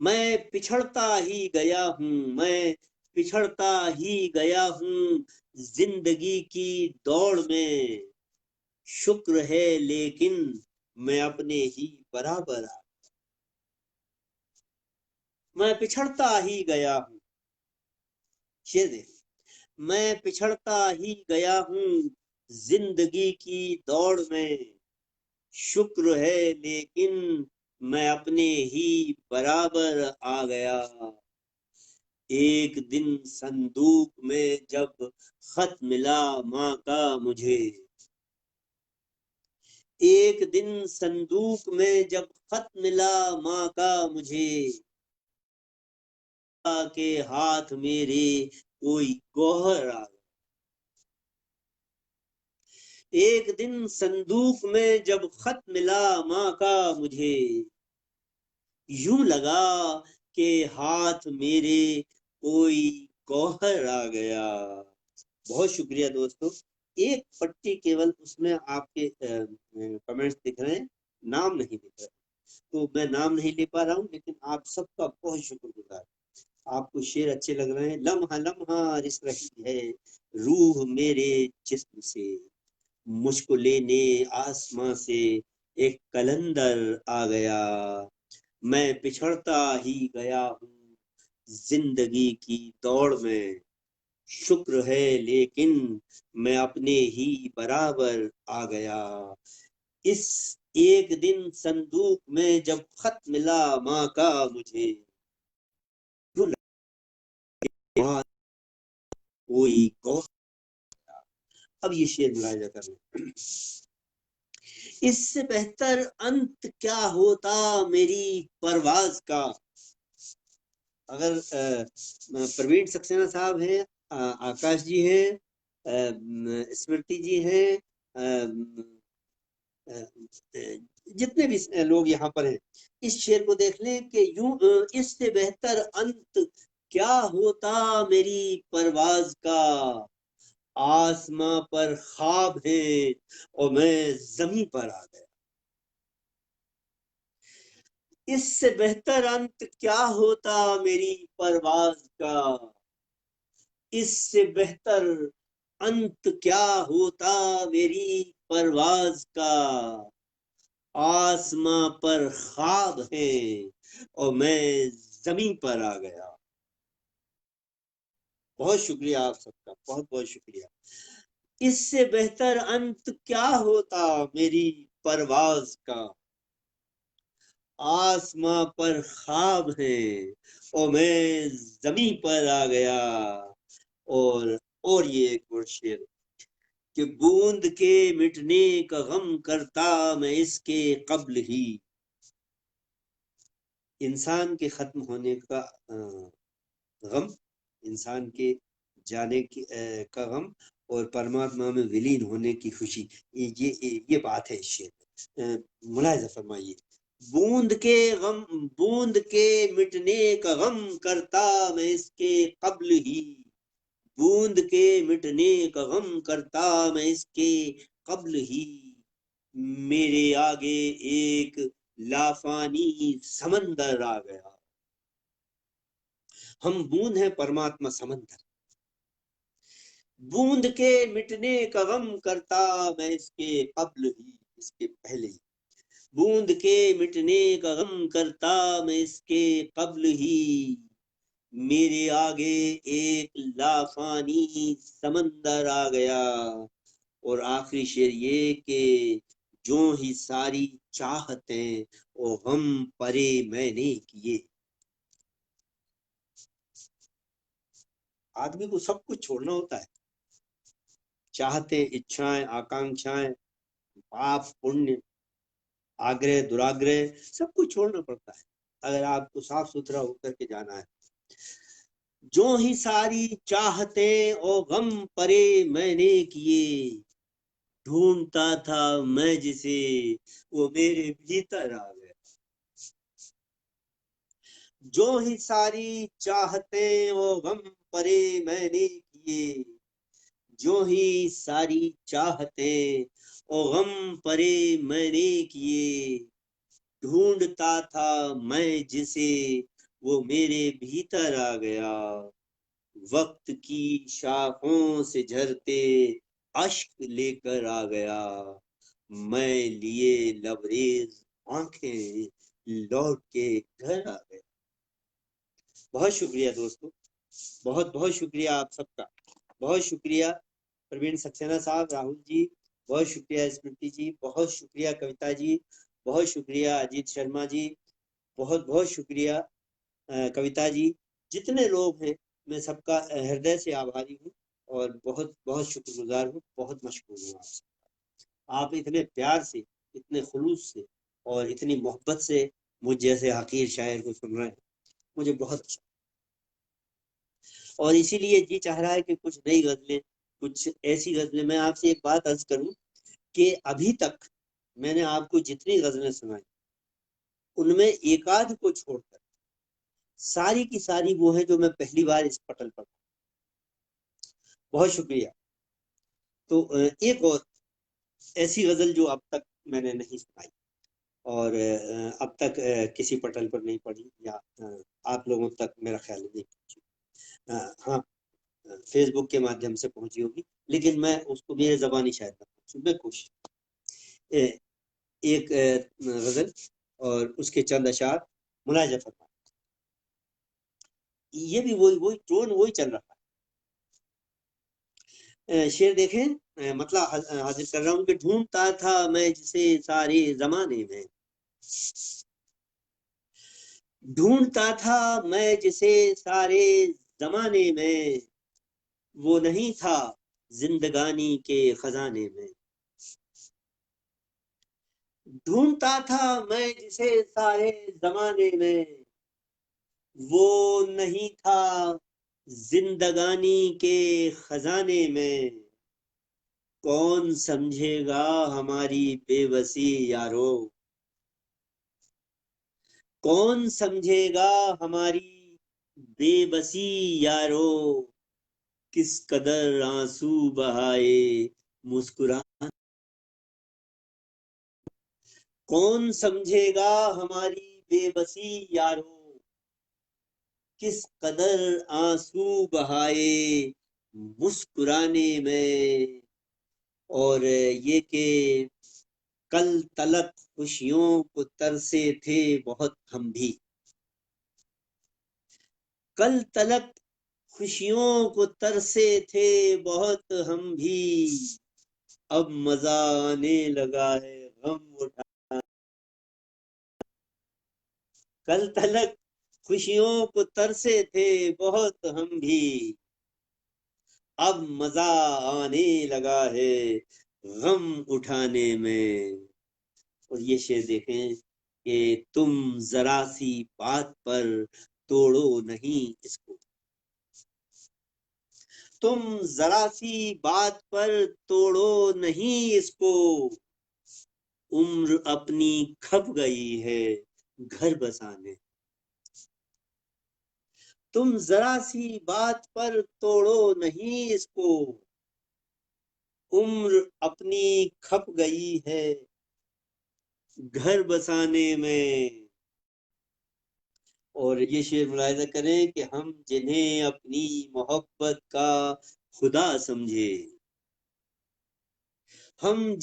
मैं पिछड़ता ही गया हूँ, मैं पिछड़ता ही गया हूँ जिंदगी की दौड़ में, शुक्र है लेकिन मैं अपने ही बराबर आ, मैं पिछड़ता ही गया हूँ, शेर दे, मैं पिछड़ता ही गया हूँ जिंदगी की दौड़ में, शुक्र है लेकिन मैं अपने ही बराबर आ गया। एक दिन संदूक में जब खत मिला माँ का मुझे, एक दिन संदूक में जब खत मिला माँ का मुझे, के हाथ मेरे कोई गौहर आ गया। एक दिन संदूक में जब खत मिला माँ का मुझे, यूं लगा के हाथ मेरे कोई गौहर आ गया। बहुत शुक्रिया दोस्तों। एक पट्टी केवल उसमें आपके कमेंट्स दिख रहे हैं, नाम नहीं दिख रहा, तो मैं नाम नहीं ले पा रहा हूँ, लेकिन आप सबका बहुत शुक्रगुजार। आपको शेर अच्छे लग रहे हैं। लम्हा लम्हा रिस रही है रूह मेरे जिस्म से, मुझको लेने आसमां से एक कलंदर आ गया, मैं पिछड़ता ही गया हूँ जिंदगी की दौड़ में, शुक्र है लेकिन मैं अपने ही बराबर आ गया। इस एक दिन संदूक में जब खत मिला माँ का मुझे, कोई गौ, अब ये शेर मुलाहिजा करना, इससे बेहतर अंत क्या होता मेरी परवाज का। अगर प्रवीण सक्सेना साहब हैं, आकाश जी हैं, स्मृति जी हैं, जितने भी लोग यहाँ पर हैं, इस शेर को देख लें कि यूं इससे बेहतर अंत क्या होता मेरी परवाज का, आसमां पर ख्वाब है और मैं जमीन पर आ गया। इससे बेहतर अंत क्या होता मेरी परवाज का, इससे बेहतर अंत क्या होता मेरी परवाज का, आसमां पर ख्वाब है और मैं जमीन पर आ गया। बहुत शुक्रिया आप सबका, बहुत बहुत शुक्रिया। इससे बेहतर अंत क्या होता मेरी परवाज का, आसमां पर ख्वाब है और मैं जमीन पर आ गया। और ये एक और शेर कि बूंद के मिटने का गम करता मैं इसके कब्ल ही, इंसान के खत्म होने का गम, इंसान के जाने की का गम और परमात्मा में विलीन होने की खुशी, ये बात है इस शेर में। मुलाहिजा फरमाइए, बूंद के गम, बूंद के मिटने का गम करता मैं इसके कब्ल ही, बूंद के मिटने का गम करता मैं इसके कब्ल ही, मेरे आगे एक लाफानी समंदर आ गया। हम बूंद हैं, परमात्मा समंदर, बूंद के मिटने का गम करता मैं इसके कब्ल ही, इसके पहले ही, बूंद के मिटने का गम करता मैं इसके कब्ल ही, मेरे आगे एक लाफानी समंदर आ गया। और आखिरी शेर ये कि जो ही सारी चाहतें और गम परे मैंने किए, आदमी को सब कुछ छोड़ना होता है, चाहते, इच्छाएं, आकांक्षाएं, पाप पुण्य, आग्रह दुराग्रह, सब कुछ छोड़ना पड़ता है अगर आपको साफ सुथरा होकर के जाना है। जो ही सारी चाहते और गम परे मैंने किए, ढूंढता था मैं जिसे, वो मेरे भीतर आ गया। जो ही सारी चाहते वो गम परे मैंने किए, जो ही सारी चाहते ओ गम परे मैंने किए। ढूंढता था मैं जिसे, वो मेरे भीतर आ गया। वक्त की शाखों से झरते अश्क लेकर आ गया। मैं लिए लबरेज आंखें लौट के घर आ गया। बहुत शुक्रिया दोस्तों, बहुत बहुत शुक्रिया आप सबका। बहुत शुक्रिया प्रवीण सक्सेना साहब, राहुल जी, बहुत शुक्रिया स्मृति जी, बहुत शुक्रिया कविता जी, बहुत शुक्रिया अजीत शर्मा जी, बहुत बहुत शुक्रिया कविता जी। जितने लोग हैं मैं सबका हृदय से आभारी हूँ और बहुत बहुत शुक्रगुजार हूँ, बहुत मशहूर हूँ आपसे। आप इतने प्यार से, इतने खुलूस से और इतनी मोहब्बत से मुझ जैसे हकीर शायर को सुन रहे हैं, मुझे बहुत अच्छा। और इसीलिए जी चाह रहा है कि कुछ नई गजलें, कुछ ऐसी गजलें। मैं आपसे एक बात अर्ज करूं कि अभी तक मैंने आपको जितनी गजलें सुनाई उनमें एकाध को छोड़कर सारी की सारी वो है जो मैं पहली बार इस पटल पर। बहुत शुक्रिया। तो एक और ऐसी गजल जो अब तक मैंने नहीं सुनाई और अब तक किसी पटल पर नहीं पढ़ी या आप लोगों तक मेरा ख्याल नहीं पहुंची। हाँ, फेसबुक के माध्यम से पहुंची होगी, लेकिन मैं उसको मेरे जबानी शायद ना पहुंचूं, मैं कोशिश। एक गजल और उसके चंद अशार मुलाजा फरमा। ये भी वही वही टोन वही चल रहा है। शेर देखें, मतलब हाजिर कर रहा हूँ कि ढूंढता था मैं जिसे सारे जमाने में, ढूंढता था मैं जिसे सारे जमाने में, वो नहीं था जिंदगानी के खजाने में। ढूंढता था मैं जिसे सारे जमाने में, वो नहीं था जिंदगानी के खजाने में। कौन समझेगा हमारी बेबसी यारो, कौन समझेगा हमारी बेबसी यारो। किस कदर आंसू बहाए मुस्कुरा, कौन समझेगा हमारी बेबसी यारो। किस कदर आंसू बहाए मुस्कुराने में। और ये कि कल तलक खुशियों को तरसे थे बहुत हम भी, कल तलक खुशियों को तरसे थे बहुत हम भी। अब मजा आने लगा है गम उठा, कल तलक खुशियों को तरसे थे बहुत हम भी। अब मजा आने लगा है गम उठाने में। और ये शेर देखें कि तुम जरा सी बात पर तोड़ो नहीं इसको, तुम जरा सी बात पर तोड़ो नहीं इसको। उम्र अपनी खप गई है घर बसाने, तुम जरा सी बात पर तोड़ो नहीं इसको। उम्र अपनी खप गई है घर बसाने में। और ये शेर मुलाहिजा करें कि हम जिन्हें अपनी मोहब्बत का खुदा समझे, हम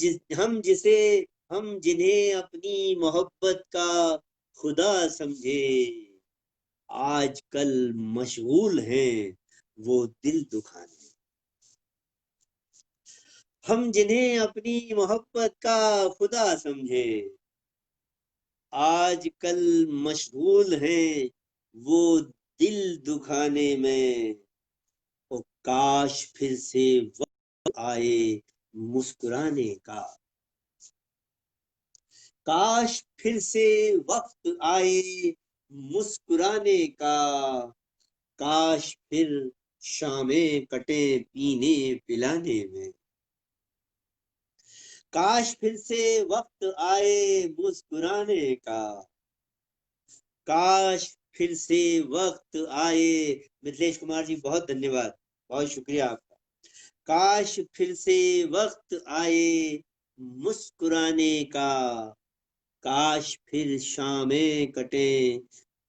जिन्हें अपनी मोहब्बत का खुदा समझे, आजकल मशगूल हैं वो दिल दुखाने। हम जिन्हें अपनी मोहब्बत का खुदा समझे, आजकल मशगूल हैं वो दिल दुखाने में। ओ काश फिर से वक्त आए मुस्कुराने का, काश फिर से वक्त आए मुस्कुराने का। काश फिर शामें कटे पीने पिलाने में, काश फिर से वक्त आए मुस्कुराने का, काश फिर से वक्त आए। मिथिलेश कुमार जी बहुत धन्यवाद, बहुत शुक्रिया आपका। काश फिर से वक्त आए मुस्कुराने का, काश फिर शामें कटे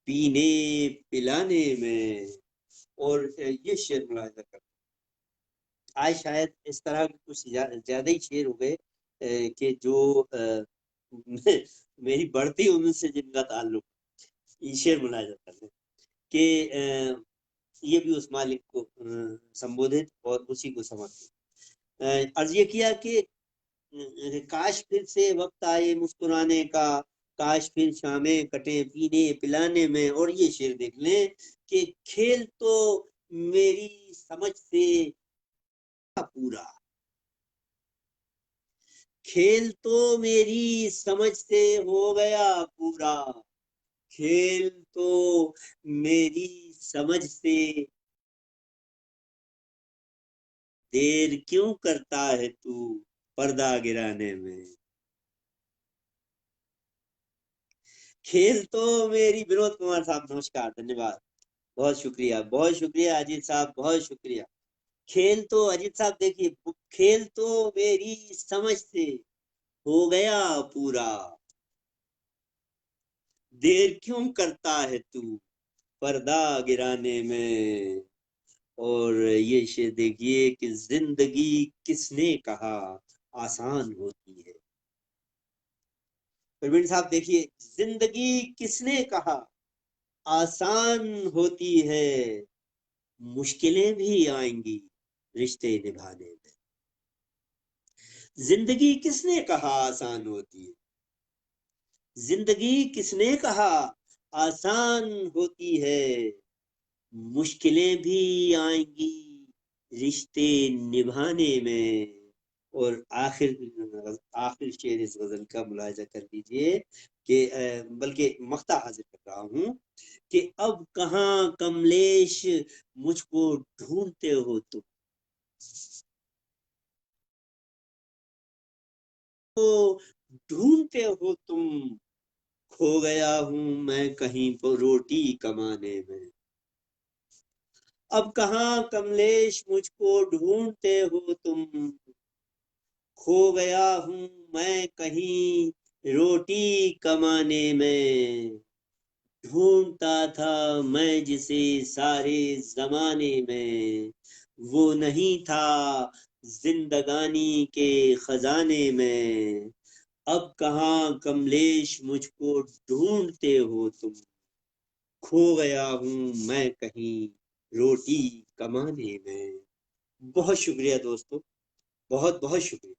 पीने पिलाने में। और ये शेर मुलाहिजा कर, आज शायद इस तरह के कुछ ज्यादा ही शेर हो गए कि जो मेरी बढ़ती उम्र से जिनका ताल्लुक, ये शेर मुलाहिजा कर रहे कि ये भी उस मालिक को संबोधित और उसी को समर्पित। अर्ज ये किया कि काश फिर से वक्त आए मुस्कुराने का, काश फिर शामें कटे पीने पिलाने में। और ये शेर देख लें कि खेल तो मेरी समझ से पूरा, खेल तो मेरी समझ से हो गया पूरा, खेल तो मेरी समझ से, देर क्यों करता है तू पर्दा गिराने में। खेल तो मेरी, विनोद कुमार साहब नमस्कार, धन्यवाद, बहुत शुक्रिया, बहुत शुक्रिया अजीत साहब, बहुत शुक्रिया। खेल तो अजीत साहब देखिए, खेल तो मेरी समझ से हो गया पूरा, देर क्यों करता है तू पर्दा गिराने में। और ये शेर देखिए कि जिंदगी किसने कहा आसान होती है। प्रवीण साहब देखिए, जिंदगी किसने कहा आसान होती है, मुश्किलें भी आएंगी रिश्ते निभाने में। जिंदगी किसने कहा आसान होती है, जिंदगी किसने कहा आसान होती है, मुश्किलें भी आएंगी रिश्ते निभाने में। और आखिर शेर इस गजल का मुलाहिजा कर लीजिए कि बल्कि मख्ता हाजिर कर रहा हूं कि अब कहाँ कमलेश मुझको ढूंढते हो तुम, तो ढूंढते हो तुम, खो गया हूं मैं कहीं पर रोटी कमाने में। अब कहाँ कमलेश मुझको ढूंढते हो तुम, खो गया हूं मैं कहीं रोटी कमाने में। ढूंढता था मैं जिसे सारे जमाने में, वो नहीं था जिंदगानी के खजाने में। अब कहाँ कमलेश मुझको ढूंढते हो तुम, खो गया हूं मैं कहीं रोटी कमाने में। बहुत शुक्रिया दोस्तों, बहुत बहुत शुक्रिया,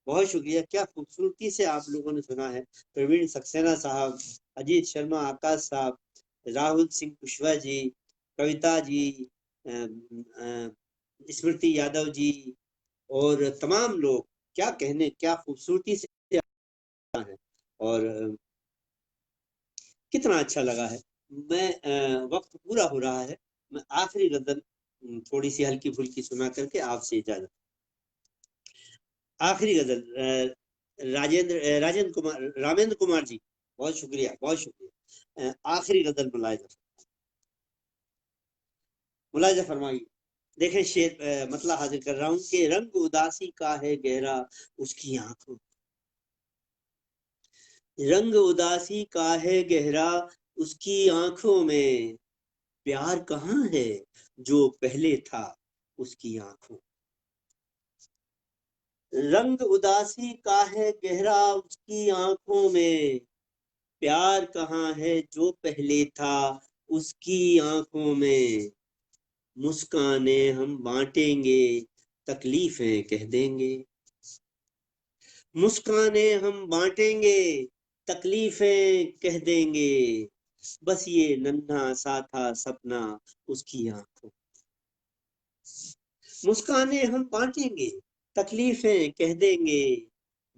बहुत शुक्रिया। क्या खूबसूरती से आप लोगों ने सुना है। प्रवीण सक्सेना साहब, अजीत शर्मा, आकाश साहब, राहुल सिंह कुशवाहा जी, कविता जी, स्मृति यादव जी और तमाम लोग, क्या कहने, क्या खूबसूरती से है। और कितना अच्छा लगा है। मैं वक्त पूरा हो रहा है, मैं आखिरी गजल थोड़ी सी हल्की फुल्की सुना करके आपसे इजाजत। आखिरी गजल राजेंद्र कुमार, रामेंद्र कुमार जी, बहुत शुक्रिया, बहुत शुक्रिया। आखिरी गजल मुलायजा फरमाइए। देखें शेर मतलब हाजिर कर रहा हूं कि रंग उदासी का है गहरा उसकी आंखों, रंग उदासी का है गहरा उसकी आंखों में, प्यार कहाँ है जो पहले था उसकी आंखों। रंग उदासी का है गहरा उसकी आंखों में, प्यार कहाँ है जो पहले था उसकी आंखों में। मुस्काने हम बांटेंगे तकलीफें कह देंगे, मुस्काने हम बांटेंगे तकलीफें कह देंगे, बस ये नन्हा सा था सपना उसकी आंखों। मुस्काने हम बांटेंगे तकलीफें कह देंगे,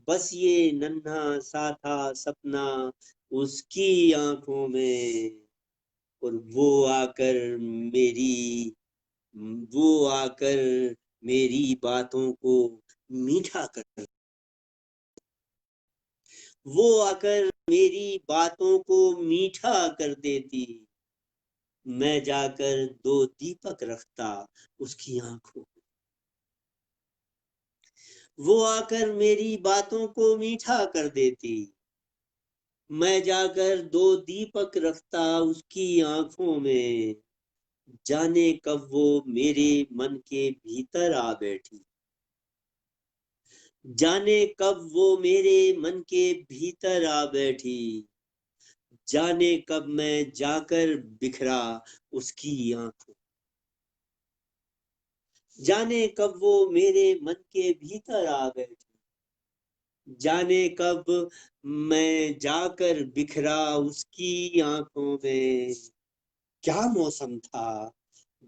बस ये नन्हा सा था सपना उसकी आंखों में। और वो आकर मेरी बातों को मीठा कर वो आकर मेरी बातों को मीठा कर देती, मैं जाकर 2 दीपक रखता उसकी आंखों में। वो आकर मेरी बातों को मीठा कर देती, मैं जाकर 2 दीपक रखता उसकी आंखों में। जाने कब वो मेरे मन के भीतर आ बैठी, जाने कब वो मेरे मन के भीतर आ बैठी, जाने कब मैं जाकर बिखरा उसकी आंखों, जाने कब वो मेरे मन के भीतर आ बैठी, जाने कब मैं जाकर बिखरा उसकी आंखों में। क्या मौसम था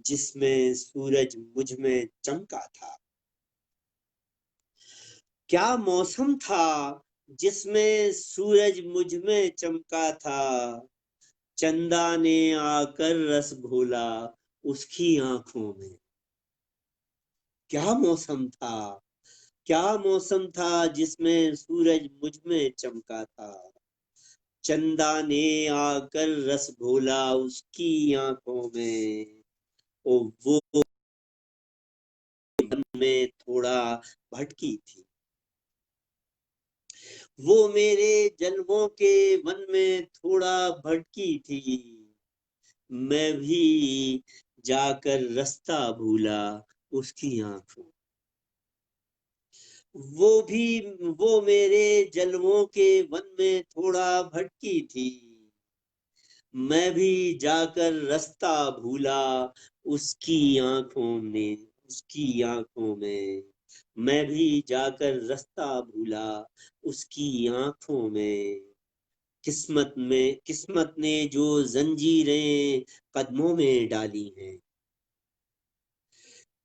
जिसमें सूरज मुझ में चमका था, क्या मौसम था जिसमें सूरज मुझ में चमका था, चंदा ने आकर रस घोला उसकी आंखों में। क्या मौसम था, क्या मौसम था जिसमें सूरज मुझ में चमका था, चंदा ने आकर रस घोला उसकी आंखों में। ओ वो मन में थोड़ा भटकी थी, वो मेरे जन्मों के मन में थोड़ा भटकी थी, मैं भी जाकर रास्ता भूला उसकी आंखों। वो मेरे जन्मों के मन में थोड़ा भटकी थी, मैं भी जाकर रास्ता भूला उसकी आंखों में, उसकी आंखों में। मैं भी जाकर रास्ता भूला उसकी आंखों में। किस्मत ने जो जंजीरें कदमों में डाली हैं,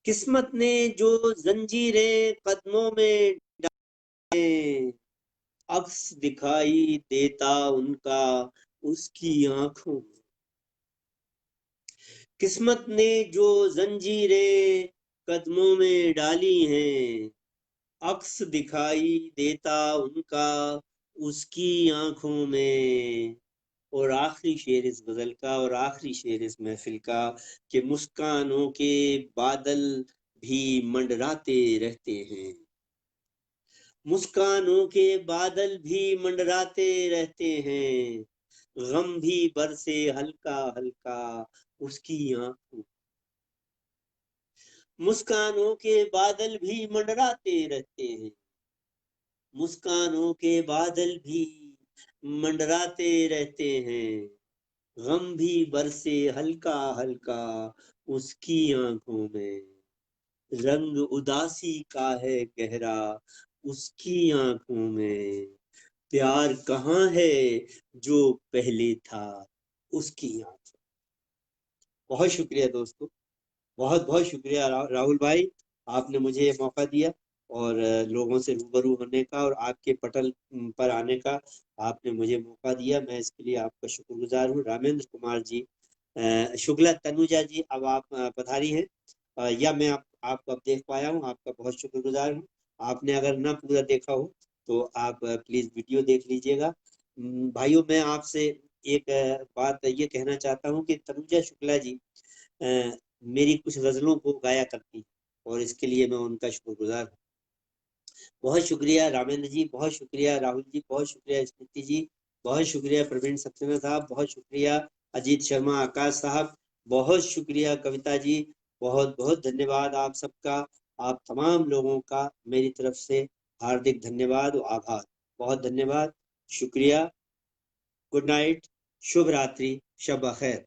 किस्मत ने जो जंजीरें कदमों में डाली, अक्स दिखाई देता उनका उसकी आंखों में। किस्मत ने जो जंजीरें कदमों में डाली हैं, अक्स दिखाई देता उनका उसकी आंखों में। और आखिरी शेर इस गजल का और आखिरी शेर इस महफिल का कि मुस्कानों के बादल भी मंडराते रहते हैं, मुस्कानों के बादल भी मंडराते रहते हैं, गम भी बरसे हल्का हल्का उसकी आंखों। मुस्कानों के बादल भी मंडराते रहते हैं, मुस्कानों के बादल भी मंडराते रहते हैं, गम भी बरसे हल्का हल्का उसकी आंखों में। रंग उदासी का है गहरा उसकी आंखों में, प्यार कहाँ है जो पहले था उसकी आंखों। बहुत शुक्रिया दोस्तों, बहुत बहुत शुक्रिया राहुल भाई, आपने मुझे ये मौका दिया और लोगों से रूबरू होने का और आपके पटल पर आने का आपने मुझे मौका दिया, मैं इसके लिए आपका शुक्रगुजार हूँ। रामेंद्र कुमार जी, शुक्ला तनुजा जी, अब आप पधारी हैं, या मैं आपको अब देख पाया हूँ, आपका बहुत शुक्रगुजार हूँ। आपने अगर ना पूरा देखा हो तो आप प्लीज वीडियो देख लीजिएगा। भाइयों, मैं आपसे एक बात ये कहना चाहता हूँ कि तनुजा शुक्ला जी मेरी कुछ गजलों को गाया करती और इसके लिए मैं उनका शुक्रगुजार हूँ। बहुत शुक्रिया रामेंद्र जी, बहुत शुक्रिया राहुल जी, बहुत शुक्रिया स्मृति जी, बहुत शुक्रिया प्रवीण सक्सेना साहब, बहुत शुक्रिया अजीत शर्मा आकाश साहब, बहुत शुक्रिया कविता जी, बहुत बहुत धन्यवाद आप सबका, आप तमाम लोगों का मेरी तरफ से हार्दिक धन्यवाद और आभार। बहुत धन्यवाद, शुक्रिया, गुड नाइट, शुभ रात्रि, शब खैर।